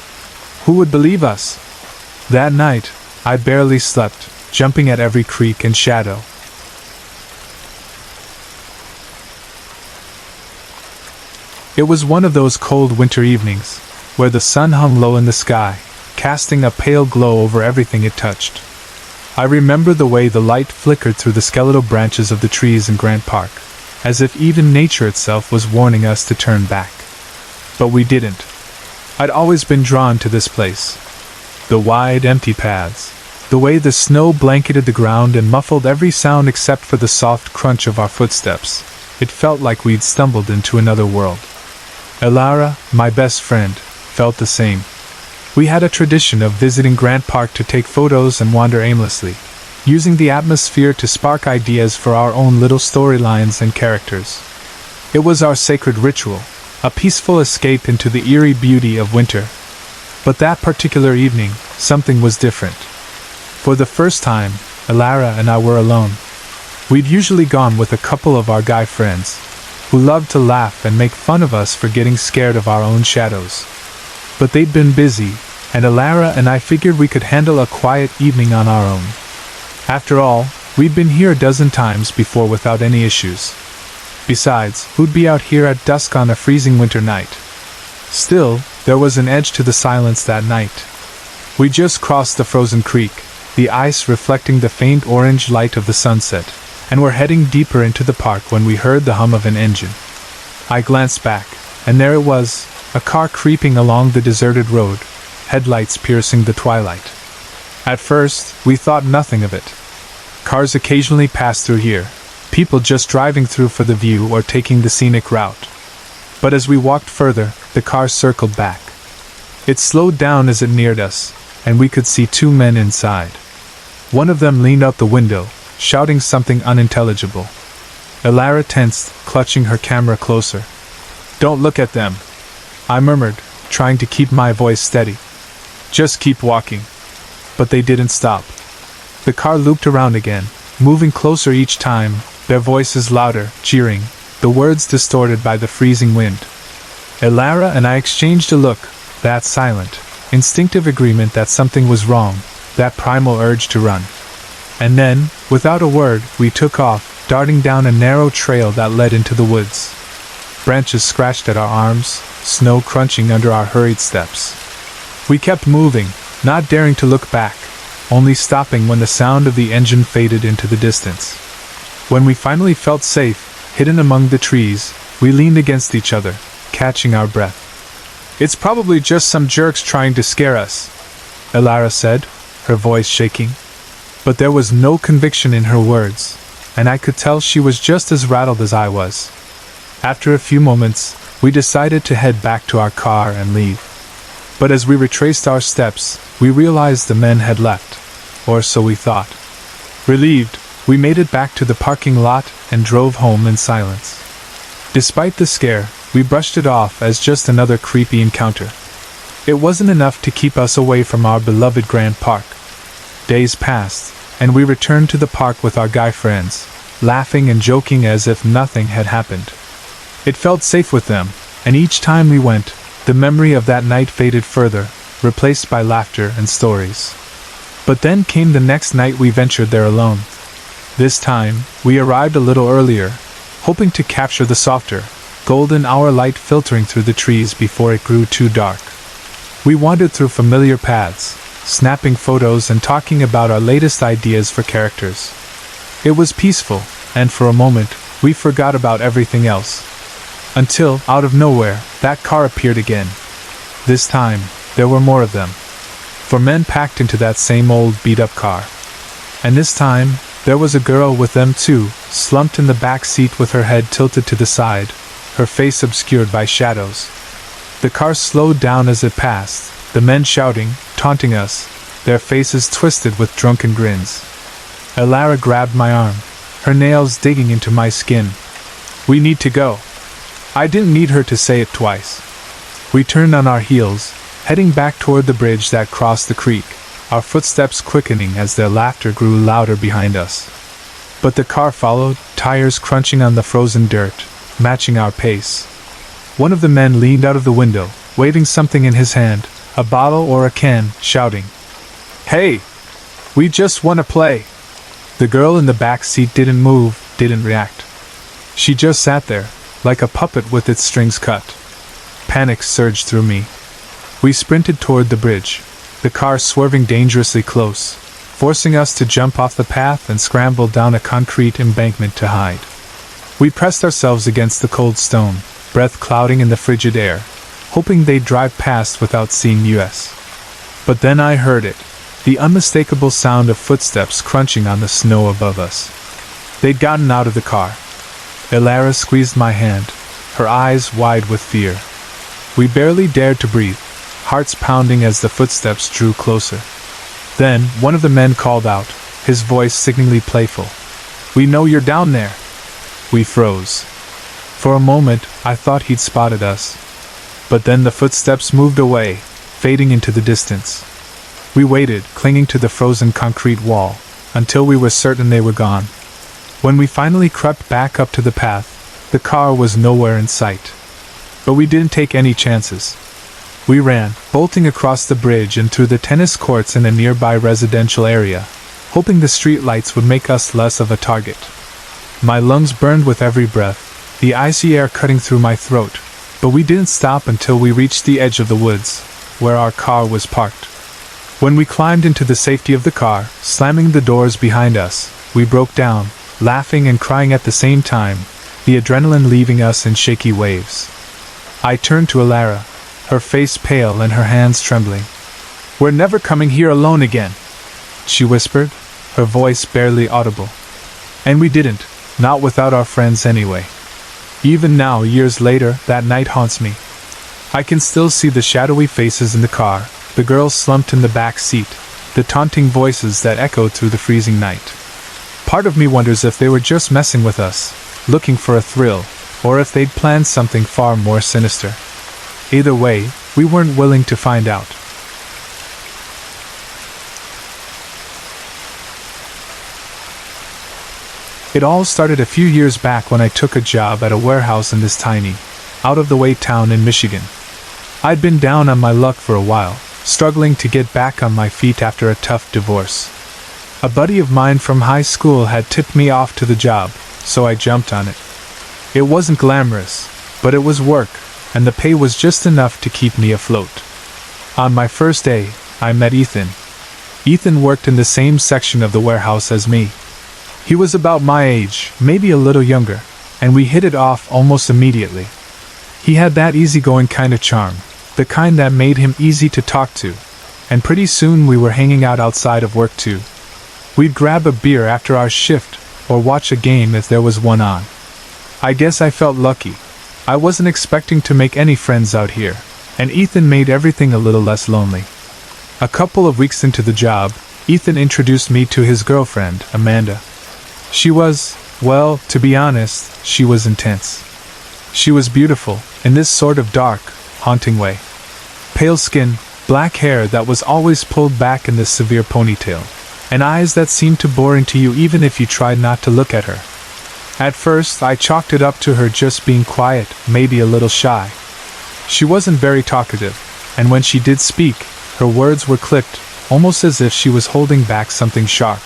Who would believe us? That night, I barely slept, jumping at every creak and shadow. It was one of those cold winter evenings, where the sun hung low in the sky, casting a pale glow over everything it touched. I remember the way the light flickered through the skeletal branches of the trees in Grant Park, as if even nature itself was warning us to turn back. But we didn't. I'd always been drawn to this place. The wide, empty paths, the way the snow blanketed the ground and muffled every sound except for the soft crunch of our footsteps. It felt like we'd stumbled into another world. Elara, my best friend, felt the same. We had a tradition of visiting Grant Park to take photos and wander aimlessly, using the atmosphere to spark ideas for our own little storylines and characters. It was our sacred ritual, a peaceful escape into the eerie beauty of winter. But that particular evening, something was different. For the first time, Elara and I were alone. We'd usually gone with a couple of our guy friends, who loved to laugh and make fun of us for getting scared of our own shadows. But they'd been busy, and Elara and I figured we could handle a quiet evening on our own. After all, we'd been here a dozen times before without any issues. Besides, who'd be out here at dusk on a freezing winter night? Still, there was an edge to the silence that night. We just crossed the frozen creek, the ice reflecting the faint orange light of the sunset, and were heading deeper into the park when we heard the hum of an engine. I glanced back, and there it was, a car creeping along the deserted road, headlights piercing the twilight. At first, we thought nothing of it. Cars occasionally pass through here, people just driving through for the view or taking the scenic route. But as we walked further, the car circled back. It slowed down as it neared us, and we could see two men inside. One of them leaned out the window, shouting something unintelligible. Elara tensed, clutching her camera closer. "Don't look at them," I murmured, trying to keep my voice steady. "Just keep walking." But they didn't stop. The car looped around again, moving closer each time, their voices louder, cheering, the words distorted by the freezing wind. Elara and I exchanged a look, that silent, instinctive agreement that something was wrong, that primal urge to run. And then, without a word, we took off, darting down a narrow trail that led into the woods. Branches scratched at our arms, snow crunching under our hurried steps. We kept moving, not daring to look back, only stopping when the sound of the engine faded into the distance. When we finally felt safe, hidden among the trees, we leaned against each other, catching our breath. "It's probably just some jerks trying to scare us," Elara said, her voice shaking. But there was no conviction in her words, and I could tell she was just as rattled as I was. After a few moments, we decided to head back to our car and leave. But as we retraced our steps, we realized the men had left, or so we thought. Relieved, we made it back to the parking lot and drove home in silence. Despite the scare, we brushed it off as just another creepy encounter. It wasn't enough to keep us away from our beloved Grand Park. Days passed, and we returned to the park with our guy friends, laughing and joking as if nothing had happened. It felt safe with them, and each time we went, the memory of that night faded further, replaced by laughter and stories. But then came the next night we ventured there alone. This time, we arrived a little earlier, hoping to capture the softer, golden hour light filtering through the trees before it grew too dark. We wandered through familiar paths, snapping photos and talking about our latest ideas for characters. It was peaceful, and for a moment, we forgot about everything else. Until, out of nowhere, that car appeared again. This time, there were more of them. 4 men packed into that same old beat-up car. And this time, there was a girl with them too, slumped in the back seat with her head tilted to the side, her face obscured by shadows. The car slowed down as it passed, the men shouting, taunting us, their faces twisted with drunken grins. Elara grabbed my arm, her nails digging into my skin. "We need to go." I didn't need her to say it twice. We turned on our heels, heading back toward the bridge that crossed the creek, our footsteps quickening as their laughter grew louder behind us. But the car followed, tires crunching on the frozen dirt, matching our pace. One of the men leaned out of the window, waving something in his hand, a bottle or a can, shouting, "Hey! We just want to play!" The girl in the back seat didn't move, didn't react. She just sat there, like a puppet with its strings cut. Panic surged through me. We sprinted toward the bridge, the car swerving dangerously close, forcing us to jump off the path and scramble down a concrete embankment to hide. We pressed ourselves against the cold stone, breath clouding in the frigid air, hoping they'd drive past without seeing us. But then I heard it, the unmistakable sound of footsteps crunching on the snow above us. They'd gotten out of the car. Elara squeezed my hand, her eyes wide with fear. We barely dared to breathe, hearts pounding as the footsteps drew closer. Then, one of the men called out, his voice sickeningly playful. "We know you're down there!" We froze. For a moment, I thought he'd spotted us. But then the footsteps moved away, fading into the distance. We waited, clinging to the frozen concrete wall, until we were certain they were gone. When we finally crept back up to the path, the car was nowhere in sight. But we didn't take any chances. We ran, bolting across the bridge and through the tennis courts in a nearby residential area, hoping the street lights would make us less of a target. My lungs burned with every breath, the icy air cutting through my throat, but we didn't stop until we reached the edge of the woods, where our car was parked. When we climbed into the safety of the car, slamming the doors behind us, we broke down, laughing and crying at the same time, the adrenaline leaving us in shaky waves. I turned to Alara, her face pale and her hands trembling. "We're never coming here alone again," she whispered, her voice barely audible. And we didn't, not without our friends anyway. Even now, years later, that night haunts me. I can still see the shadowy faces in the car, the girls slumped in the back seat, the taunting voices that echoed through the freezing night. Part of me wonders if they were just messing with us, looking for a thrill, or if they'd planned something far more sinister. Either way, we weren't willing to find out. It all started a few years back when I took a job at a warehouse in this tiny, out-of-the-way town in Michigan. I'd been down on my luck for a while, struggling to get back on my feet after a tough divorce. A buddy of mine from high school had tipped me off to the job, so I jumped on it. It wasn't glamorous, but it was work, and the pay was just enough to keep me afloat. On my first day, I met Ethan. Ethan worked in the same section of the warehouse as me. He was about my age, maybe a little younger, and we hit it off almost immediately. He had that easygoing kind of charm, the kind that made him easy to talk to, and pretty soon we were hanging out outside of work too. We'd grab a beer after our shift, or watch a game if there was one on. I guess I felt lucky. I wasn't expecting to make any friends out here, and Ethan made everything a little less lonely. A couple of weeks into the job, Ethan introduced me to his girlfriend, Amanda. She was, well, to be honest, she was intense. She was beautiful, in this sort of dark, haunting way. Pale skin, black hair that was always pulled back in this severe ponytail, and eyes that seemed to bore into you even if you tried not to look at her. At first, I chalked it up to her just being quiet, maybe a little shy. She wasn't very talkative, and when she did speak, her words were clipped, almost as if she was holding back something sharp.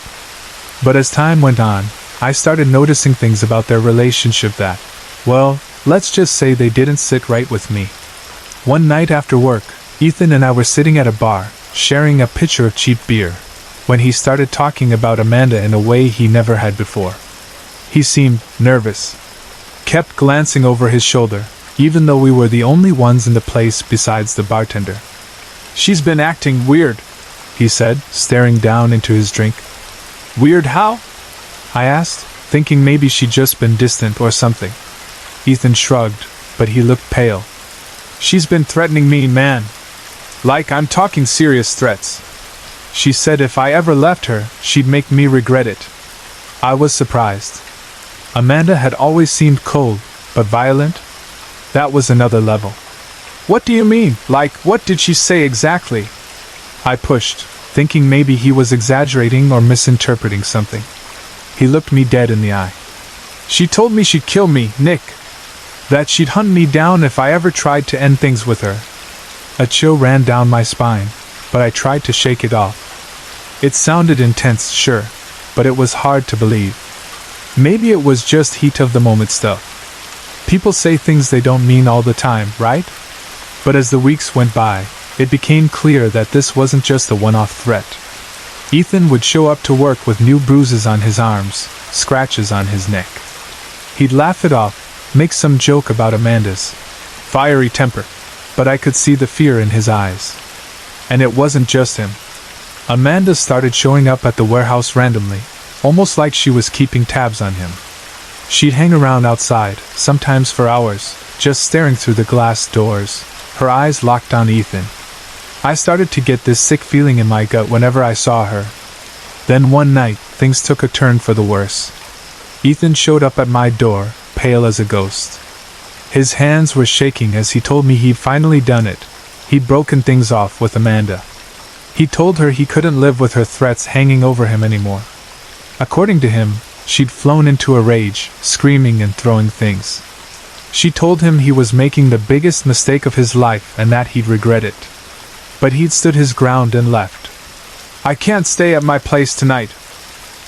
But as time went on, I started noticing things about their relationship that, well, let's just say they didn't sit right with me. One night after work, Ethan and I were sitting at a bar, sharing a pitcher of cheap beer, when he started talking about Amanda in a way he never had before. He seemed nervous, kept glancing over his shoulder, even though we were the only ones in the place besides the bartender. "She's been acting weird," he said, staring down into his drink. "Weird how?" I asked, thinking maybe she'd just been distant or something. Ethan shrugged, but he looked pale. "She's been threatening me, man. Like I'm talking serious threats. She said if I ever left her, she'd make me regret it." I was surprised. Amanda had always seemed cold, but violent? That was another level. "What do you mean? Like, what did she say exactly?" I pushed, thinking maybe he was exaggerating or misinterpreting something. He looked me dead in the eye. "She told me she'd kill me, Nick. That she'd hunt me down if I ever tried to end things with her." A chill ran down my spine, but I tried to shake it off. It sounded intense, sure, but it was hard to believe. Maybe it was just heat of the moment stuff. People say things they don't mean all the time, right? But as the weeks went by, it became clear that this wasn't just a one-off threat. Ethan would show up to work with new bruises on his arms, scratches on his neck. He'd laugh it off, make some joke about Amanda's fiery temper, but I could see the fear in his eyes. And it wasn't just him. Amanda started showing up at the warehouse randomly, almost like she was keeping tabs on him. She'd hang around outside, sometimes for hours, just staring through the glass doors, her eyes locked on Ethan. I started to get this sick feeling in my gut whenever I saw her. Then one night, things took a turn for the worse. Ethan showed up at my door, pale as a ghost. His hands were shaking as he told me he'd finally done it. He'd broken things off with Amanda. He told her he couldn't live with her threats hanging over him anymore. According to him, she'd flown into a rage, screaming and throwing things. She told him he was making the biggest mistake of his life and that he'd regret it. But he'd stood his ground and left. "I can't stay at my place tonight,"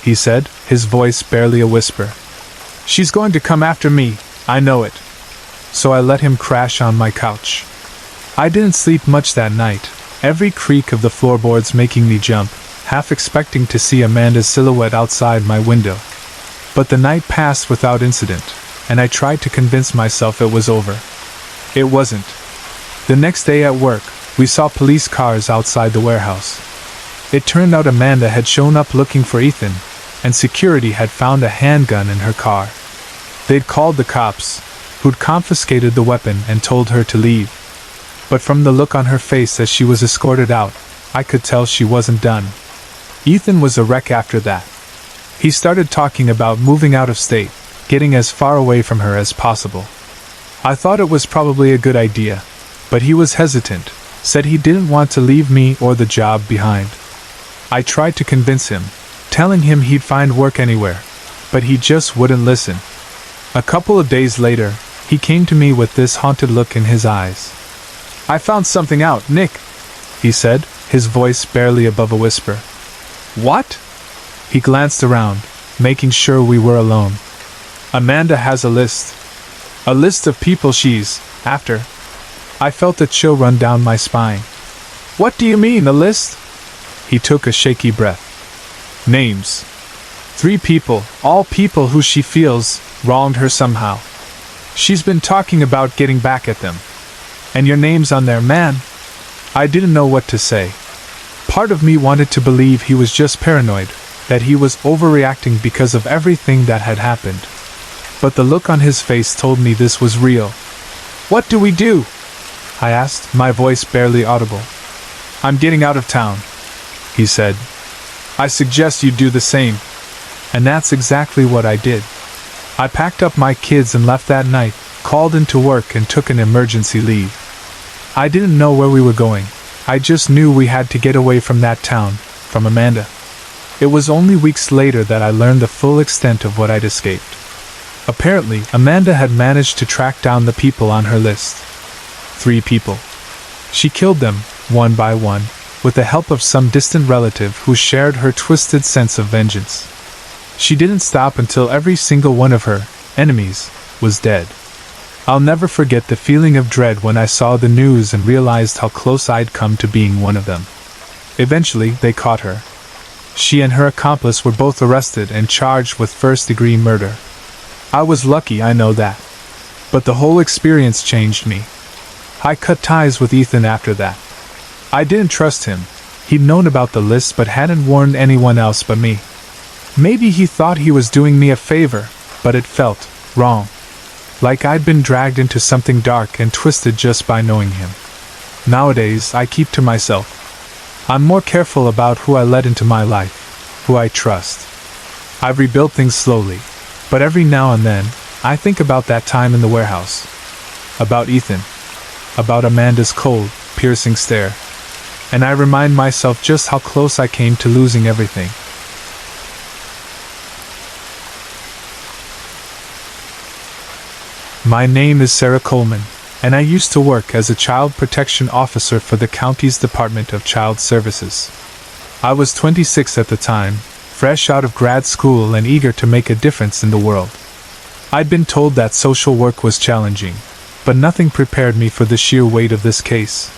he said, his voice barely a whisper. "She's going to come after me, I know it." So I let him crash on my couch. I didn't sleep much that night, every creak of the floorboards making me jump, half expecting to see Amanda's silhouette outside my window. But the night passed without incident, and I tried to convince myself it was over. It wasn't. The next day at work, we saw police cars outside the warehouse. It turned out Amanda had shown up looking for Ethan, and security had found a handgun in her car. They'd called the cops, who'd confiscated the weapon and told her to leave. But from the look on her face as she was escorted out, I could tell she wasn't done. Ethan was a wreck after that. He started talking about moving out of state, getting as far away from her as possible. I thought it was probably a good idea, but he was hesitant, said he didn't want to leave me or the job behind. I tried to convince him, telling him he'd find work anywhere, but he just wouldn't listen. A couple of days later, he came to me with this haunted look in his eyes. "I found something out, Nick," he said, his voice barely above a whisper. "What?" He glanced around, making sure we were alone. "Amanda has a list. A list of people she's after." I felt a chill run down my spine. "What do you mean, a list?" He took a shaky breath. "Names. 3 people, all people who she feels wronged her somehow. She's been talking about getting back at them. And your name's on there, man." I didn't know what to say. Part of me wanted to believe he was just paranoid, that he was overreacting because of everything that had happened. But the look on his face told me this was real. "What do we do?" I asked, my voice barely audible. "I'm getting out of town," he said. "I suggest you do the same." And that's exactly what I did. I packed up my kids and left that night, called into work and took an emergency leave. I didn't know where we were going. I just knew we had to get away from that town, from Amanda. It was only weeks later that I learned the full extent of what I'd escaped. Apparently, Amanda had managed to track down the people on her list. 3 people. She killed them, one by one, with the help of some distant relative who shared her twisted sense of vengeance. She didn't stop until every single one of her enemies was dead. I'll never forget the feeling of dread when I saw the news and realized how close I'd come to being one of them. Eventually, they caught her. She and her accomplice were both arrested and charged with first-degree murder. I was lucky, I know that. But the whole experience changed me. I cut ties with Ethan after that. I didn't trust him. He'd known about the list but hadn't warned anyone else but me. Maybe he thought he was doing me a favor, but it felt wrong. Like I'd been dragged into something dark and twisted just by knowing him. Nowadays, I keep to myself. I'm more careful about who I let into my life, who I trust. I've rebuilt things slowly, but every now and then, I think about that time in the warehouse. About Ethan. About Amanda's cold, piercing stare. And I remind myself just how close I came to losing everything. My name is Sarah Coleman, and I used to work as a child protection officer for the county's Department of Child Services. I was 26 at the time, fresh out of grad school and eager to make a difference in the world. I'd been told that social work was challenging, but nothing prepared me for the sheer weight of this case,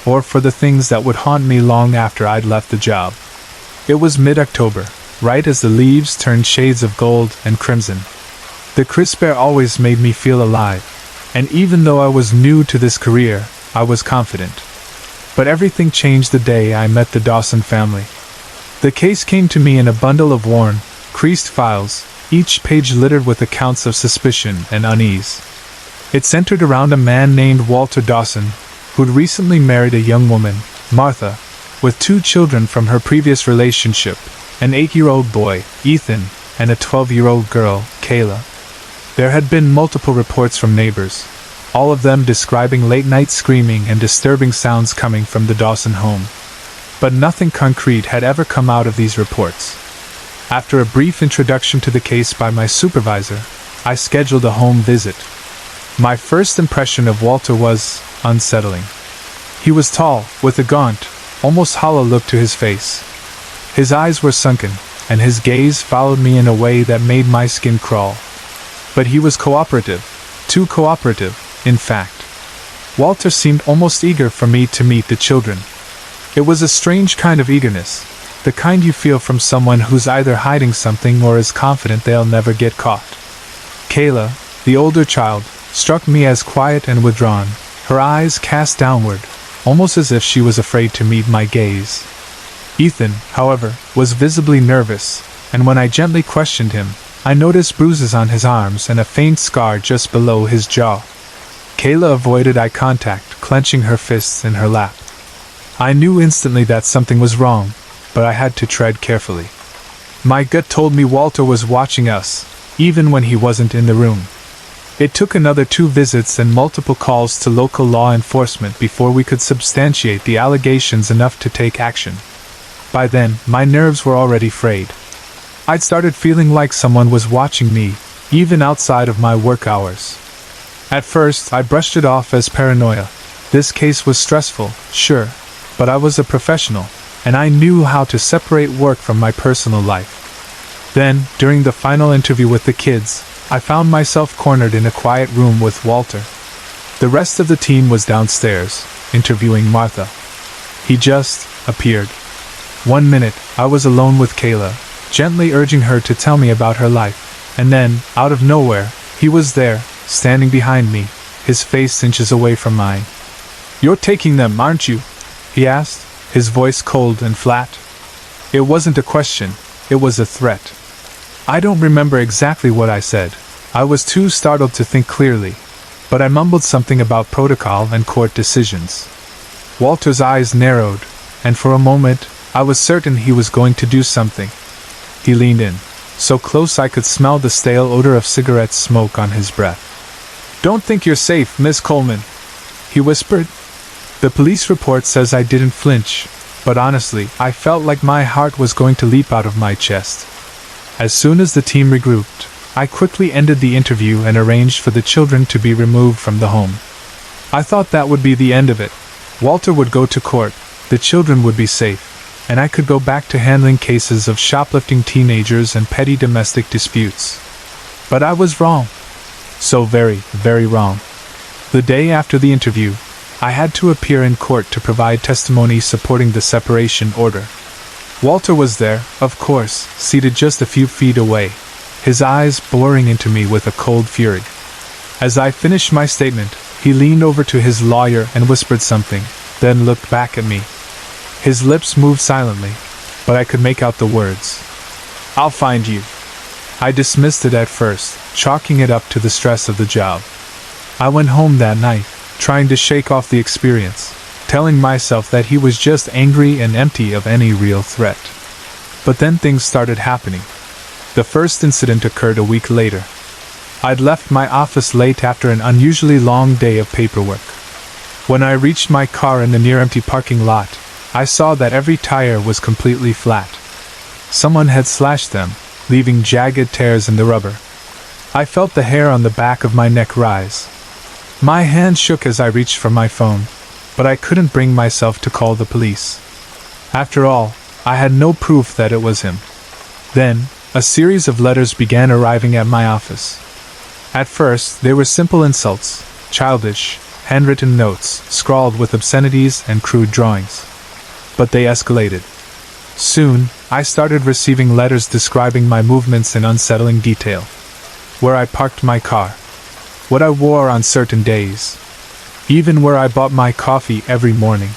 or for the things that would haunt me long after I'd left the job. It was mid-October, right as the leaves turned shades of gold and crimson. The crisp air always made me feel alive, and even though I was new to this career, I was confident. But everything changed the day I met the Dawson family. The case came to me in a bundle of worn, creased files, each page littered with accounts of suspicion and unease. It centered around a man named Walter Dawson, who'd recently married a young woman, Martha, with 2 children from her previous relationship, an 8-year-old boy, Ethan, and a 12-year-old girl, Kayla. There had been multiple reports from neighbors, all of them describing late-night screaming and disturbing sounds coming from the Dawson home. But nothing concrete had ever come out of these reports. After a brief introduction to the case by my supervisor, I scheduled a home visit. My first impression of Walter was unsettling. He was tall, with a gaunt, almost hollow look to his face. His eyes were sunken, and his gaze followed me in a way that made my skin crawl. But he was cooperative, too cooperative, in fact. Walter seemed almost eager for me to meet the children. It was a strange kind of eagerness, the kind you feel from someone who's either hiding something or is confident they'll never get caught. Kayla, the older child, struck me as quiet and withdrawn, her eyes cast downward, almost as if she was afraid to meet my gaze. Ethan, however, was visibly nervous, and when I gently questioned him, I noticed bruises on his arms and a faint scar just below his jaw. Kayla avoided eye contact, clenching her fists in her lap. I knew instantly that something was wrong, but I had to tread carefully. My gut told me Walter was watching us, even when he wasn't in the room. It took another 2 visits and multiple calls to local law enforcement before we could substantiate the allegations enough to take action. By then, my nerves were already frayed. I'd started feeling like someone was watching me, even outside of my work hours. At first, I brushed it off as paranoia. This case was stressful, sure, but I was a professional, and I knew how to separate work from my personal life. Then, during the final interview with the kids, I found myself cornered in a quiet room with Walter. The rest of the team was downstairs, interviewing Martha. He just appeared. 1 minute, I was alone with Kayla, gently urging her to tell me about her life, and then, out of nowhere, he was there, standing behind me, his face inches away from mine. "You're taking them, aren't you?" he asked, his voice cold and flat. It wasn't a question, it was a threat. I don't remember exactly what I said. I was too startled to think clearly, but I mumbled something about protocol and court decisions. Walter's eyes narrowed, and for a moment, I was certain he was going to do something. He leaned in, so close I could smell the stale odor of cigarette smoke on his breath. "Don't think you're safe, Miss Coleman," he whispered. The police report says I didn't flinch, but honestly, I felt like my heart was going to leap out of my chest. As soon as the team regrouped, I quickly ended the interview and arranged for the children to be removed from the home. I thought that would be the end of it. Walter would go to court, the children would be safe, and I could go back to handling cases of shoplifting teenagers and petty domestic disputes. But I was wrong. So very, very wrong. The day after the interview, I had to appear in court to provide testimony supporting the separation order. Walter was there, of course, seated just a few feet away, his eyes boring into me with a cold fury. As I finished my statement, he leaned over to his lawyer and whispered something, then looked back at me. His lips moved silently, but I could make out the words. "I'll find you." I dismissed it at first, chalking it up to the stress of the job. I went home that night, trying to shake off the experience, telling myself that he was just angry and empty of any real threat. But then things started happening. The first incident occurred a week later. I'd left my office late after an unusually long day of paperwork. When I reached my car in the near-empty parking lot, I saw that every tire was completely flat. Someone had slashed them, leaving jagged tears in the rubber. I felt the hair on the back of my neck rise. My hand shook as I reached for my phone, but I couldn't bring myself to call the police. After all, I had no proof that it was him. Then, a series of letters began arriving at my office. At first, they were simple insults, childish, handwritten notes, scrawled with obscenities and crude drawings. But they escalated. Soon, I started receiving letters describing my movements in unsettling detail. Where I parked my car. What I wore on certain days. Even where I bought my coffee every morning.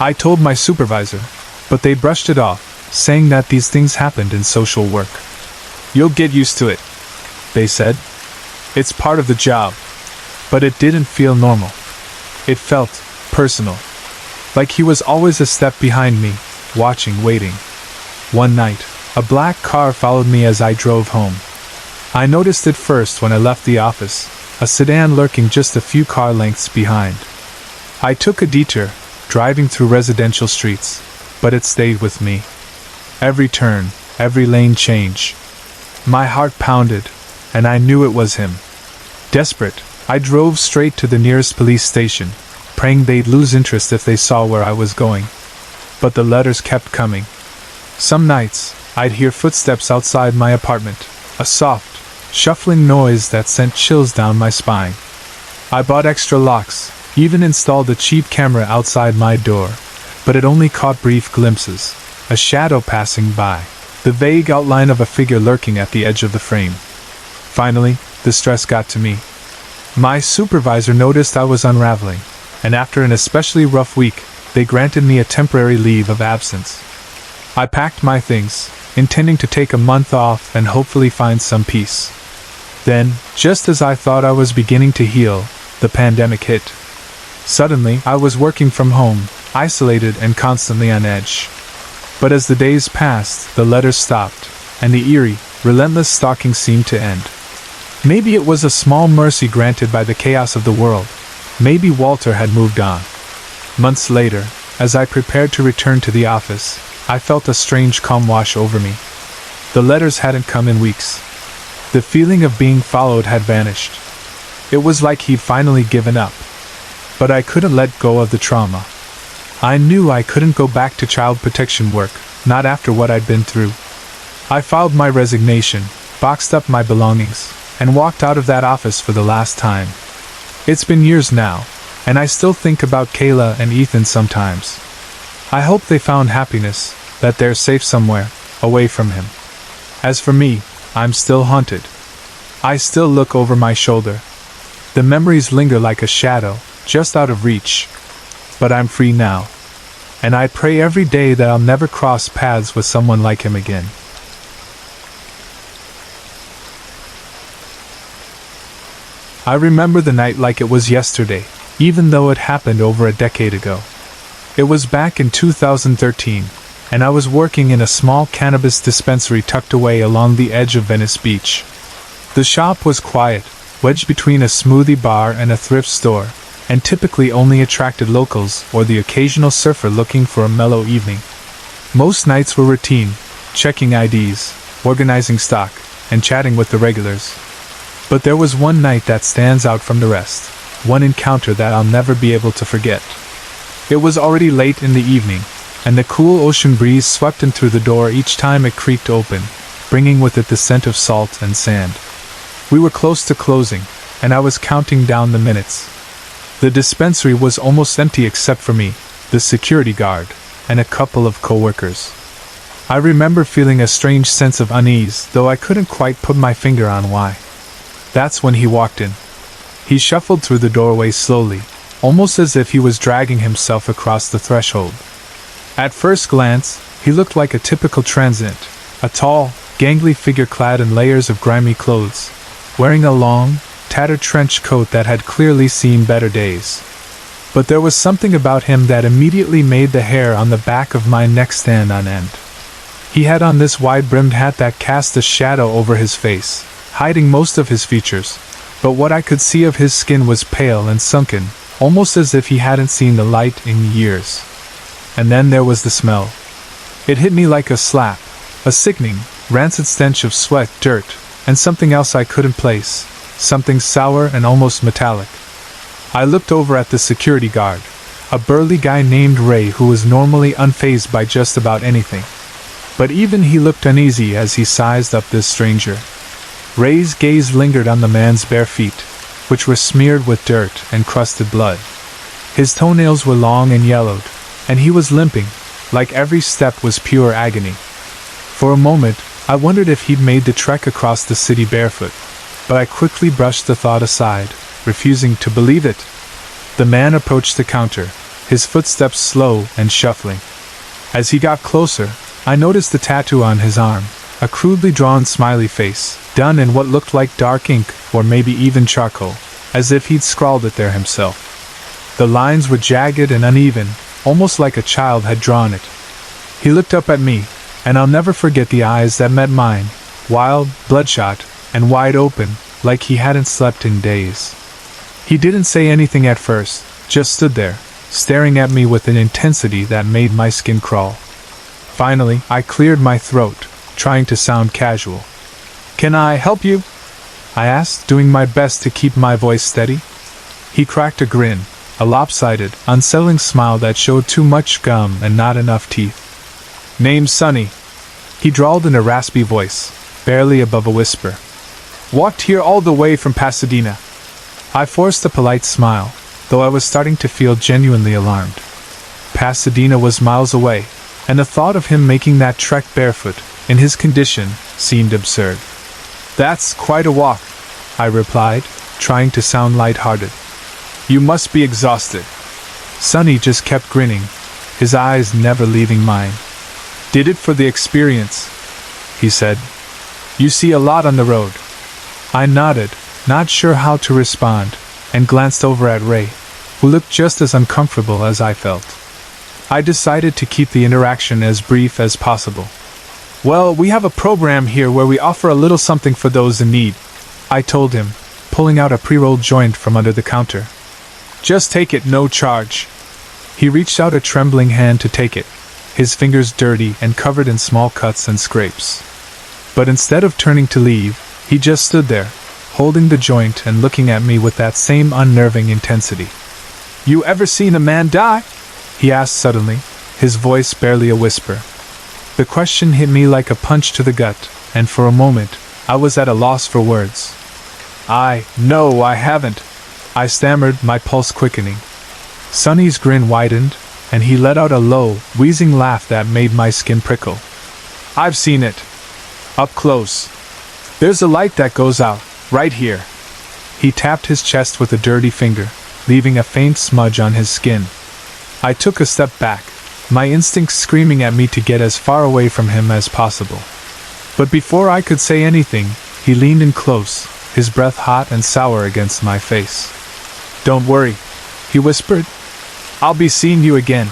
I told my supervisor, but they brushed it off, saying that these things happened in social work. "You'll get used to it," they said. "It's part of the job." But it didn't feel normal. It felt personal. Like he was always a step behind me, watching, waiting. One night, a black car followed me as I drove home. I noticed it first when I left the office, a sedan lurking just a few car lengths behind. I took a detour, driving through residential streets, but it stayed with me. Every turn, every lane change. My heart pounded, and I knew it was him. Desperate, I drove straight to the nearest police station, praying they'd lose interest if they saw where I was going. But the letters kept coming. Some nights, I'd hear footsteps outside my apartment, a soft, shuffling noise that sent chills down my spine. I bought extra locks, even installed a cheap camera outside my door, but it only caught brief glimpses. a shadow passing by, the vague outline of a figure lurking at the edge of the frame. Finally, the stress got to me. My supervisor noticed I was unraveling, and after an especially rough week, they granted me a temporary leave of absence. I packed my things, intending to take a month off and hopefully find some peace. Then, just as I thought I was beginning to heal, the pandemic hit. Suddenly, I was working from home, isolated and constantly on edge. But as the days passed, the letters stopped, and the eerie, relentless stalking seemed to end. Maybe it was a small mercy granted by the chaos of the world. Maybe Walter had moved on. Months later, as I prepared to return to the office, I felt a strange calm wash over me. The letters hadn't come in weeks. The feeling of being followed had vanished. It was like he'd finally given up. But I couldn't let go of the trauma. I knew I couldn't go back to child protection work, not after what I'd been through. I filed my resignation, boxed up my belongings, and walked out of that office for the last time. It's been years now, and I still think about Kayla and Ethan sometimes. I hope they found happiness, that they're safe somewhere, away from him. As for me, I'm still haunted. I still look over my shoulder. The memories linger like a shadow, just out of reach. But I'm free now. And I pray every day that I'll never cross paths with someone like him again. I remember the night like it was yesterday, even though it happened over a decade ago. It was back in 2013, and I was working in a small cannabis dispensary tucked away along the edge of Venice Beach. The shop was quiet, wedged between a smoothie bar and a thrift store, and typically only attracted locals or the occasional surfer looking for a mellow evening. Most nights were routine, checking IDs, organizing stock, and chatting with the regulars. But there was one night that stands out from the rest, one encounter that I'll never be able to forget. It was already late in the evening, and the cool ocean breeze swept in through the door each time it creaked open, bringing with it the scent of salt and sand. We were close to closing, and I was counting down the minutes. The dispensary was almost empty except for me, the security guard, and a couple of coworkers. I remember feeling a strange sense of unease, though I couldn't quite put my finger on why. That's when he walked in. He shuffled through the doorway slowly, almost as if he was dragging himself across the threshold. At first glance, he looked like a typical transient, a tall, gangly figure clad in layers of grimy clothes, wearing a long, tattered trench coat that had clearly seen better days. But there was something about him that immediately made the hair on the back of my neck stand on end. He had on this wide-brimmed hat that cast a shadow over his face, hiding most of his features, but what I could see of his skin was pale and sunken, almost as if he hadn't seen the light in years. And then there was the smell. It hit me like a slap, a sickening, rancid stench of sweat, dirt, and something else I couldn't place, something sour and almost metallic. I looked over at the security guard, a burly guy named Ray who was normally unfazed by just about anything. But even he looked uneasy as he sized up this stranger. Ray's gaze lingered on the man's bare feet, which were smeared with dirt and crusted blood. His toenails were long and yellowed, and he was limping, like every step was pure agony. For a moment, I wondered if he'd made the trek across the city barefoot, but I quickly brushed the thought aside, refusing to believe it. The man approached the counter, his footsteps slow and shuffling. As he got closer, I noticed the tattoo on his arm, a crudely drawn smiley face, done in what looked like dark ink or maybe even charcoal, as if he'd scrawled it there himself. The lines were jagged and uneven, almost like a child had drawn it. He looked up at me, and I'll never forget the eyes that met mine, wild, bloodshot, and wide open, like he hadn't slept in days. He didn't say anything at first, just stood there, staring at me with an intensity that made my skin crawl. Finally, I cleared my throat, trying to sound casual. "Can I help you?" I asked, doing my best to keep my voice steady. He cracked a grin, a lopsided, unsettling smile that showed too much gum and not enough teeth. "Name's Sonny," he drawled in a raspy voice, barely above a whisper. "Walked here all the way from Pasadena." I forced a polite smile, though I was starting to feel genuinely alarmed. Pasadena was miles away, and the thought of him making that trek barefoot, in his condition, seemed absurd. "That's quite a walk," I replied, trying to sound light-hearted. "You must be exhausted." Sonny just kept grinning, his eyes never leaving mine. "Did it for the experience," he said. "You see a lot on the road." I nodded, not sure how to respond, and glanced over at Ray, who looked just as uncomfortable as I felt. I decided to keep the interaction as brief as possible. "Well, we have a program here where we offer a little something for those in need," I told him, pulling out a pre-rolled joint from under the counter. "Just take it, no charge." He reached out a trembling hand to take it, his fingers dirty and covered in small cuts and scrapes. But instead of turning to leave, he just stood there, holding the joint and looking at me with that same unnerving intensity. "You ever seen a man die?" he asked suddenly, his voice barely a whisper. The question hit me like a punch to the gut, and for a moment, I was at a loss for words. No, I haven't," I stammered, my pulse quickening. Sonny's grin widened, and he let out a low, wheezing laugh that made my skin prickle. "I've seen it. Up close. There's a light that goes out, right here." He tapped his chest with a dirty finger, leaving a faint smudge on his skin. I took a step back, my instincts screaming at me to get as far away from him as possible. But before I could say anything, he leaned in close, his breath hot and sour against my face. "Don't worry," he whispered. "I'll be seeing you again."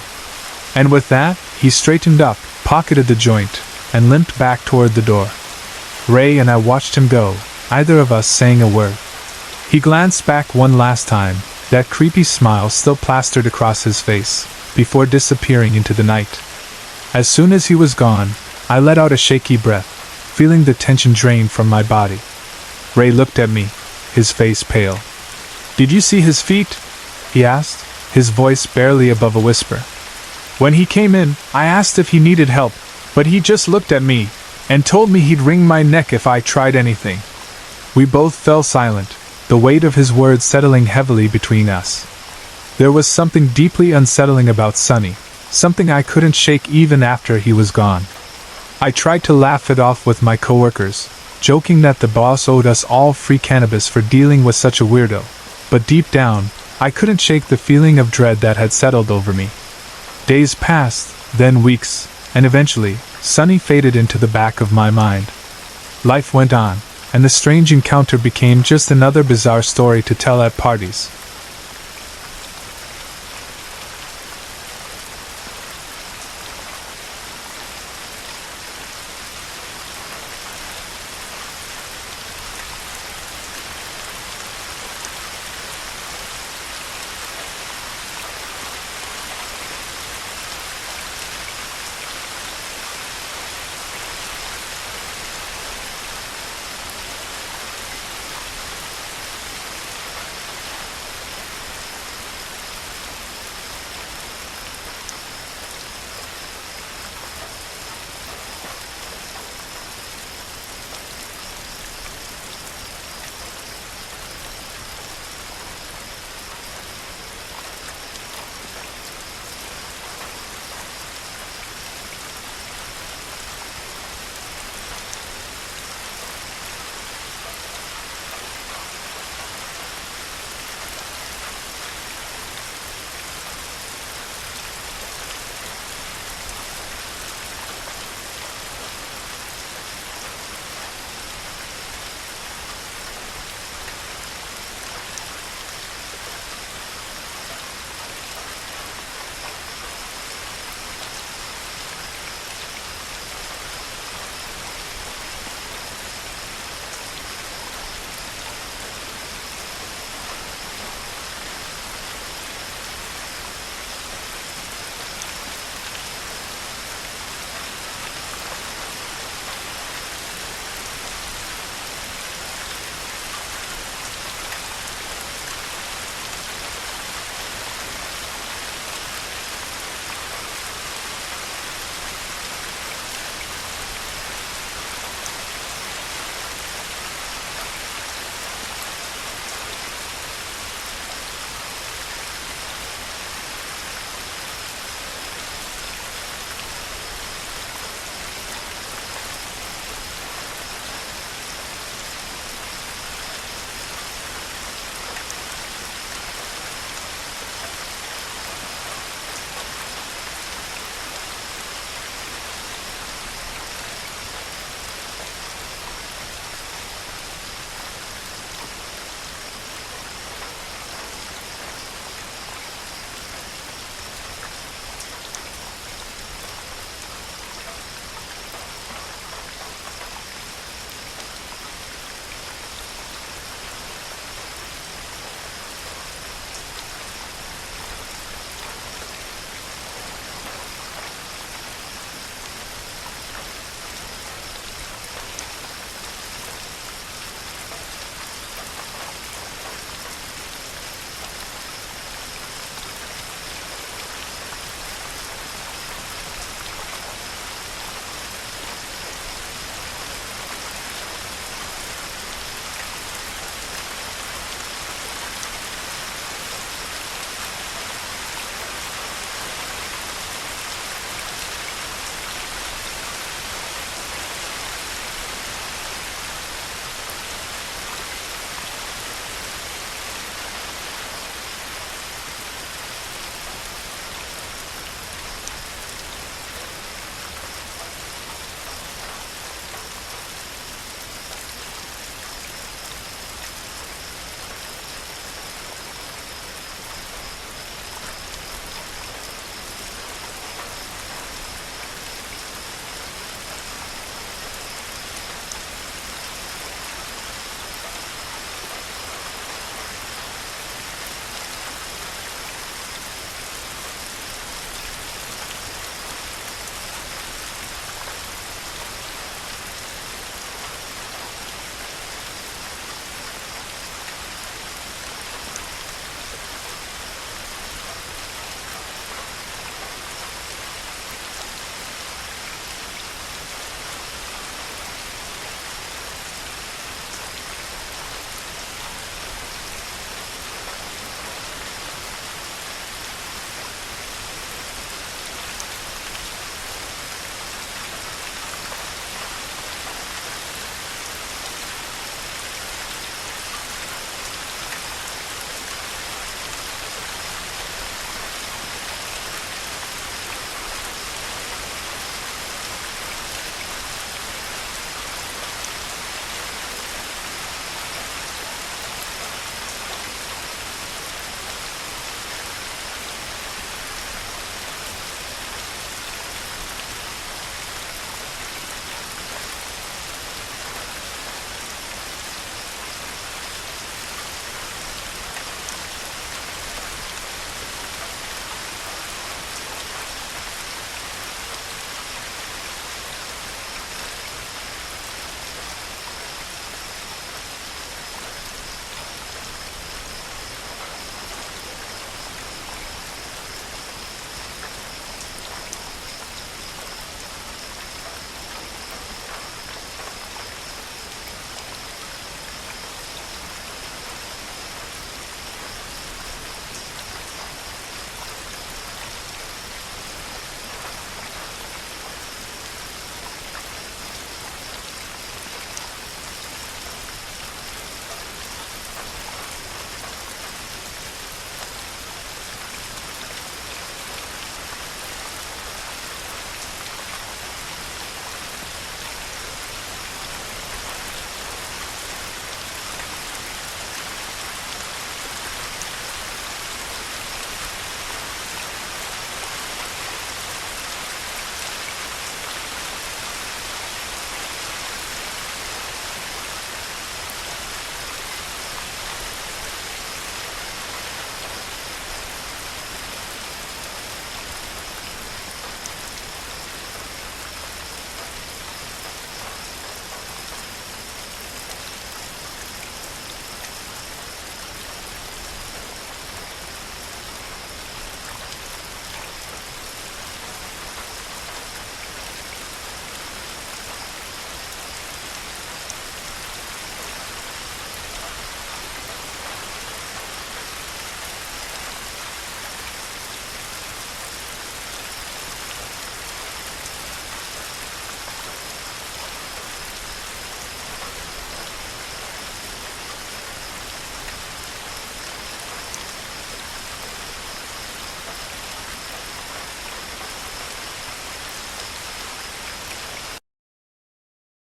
And with that, he straightened up, pocketed the joint, and limped back toward the door. Ray and I watched him go, neither of us saying a word. He glanced back one last time, that creepy smile still plastered across his face, before disappearing into the night. As soon as he was gone, I let out a shaky breath, feeling the tension drain from my body. Ray looked at me, his face pale. "Did you see his feet?" he asked, his voice barely above a whisper. "When he came in, I asked if he needed help, but he just looked at me, and told me he'd wring my neck if I tried anything." We both fell silent, the weight of his words settling heavily between us. There was something deeply unsettling about Sonny, something I couldn't shake even after he was gone. I tried to laugh it off with my coworkers, joking that the boss owed us all free cannabis for dealing with such a weirdo, but deep down, I couldn't shake the feeling of dread that had settled over me. Days passed, then weeks, and eventually, Sonny faded into the back of my mind. Life went on, and the strange encounter became just another bizarre story to tell at parties.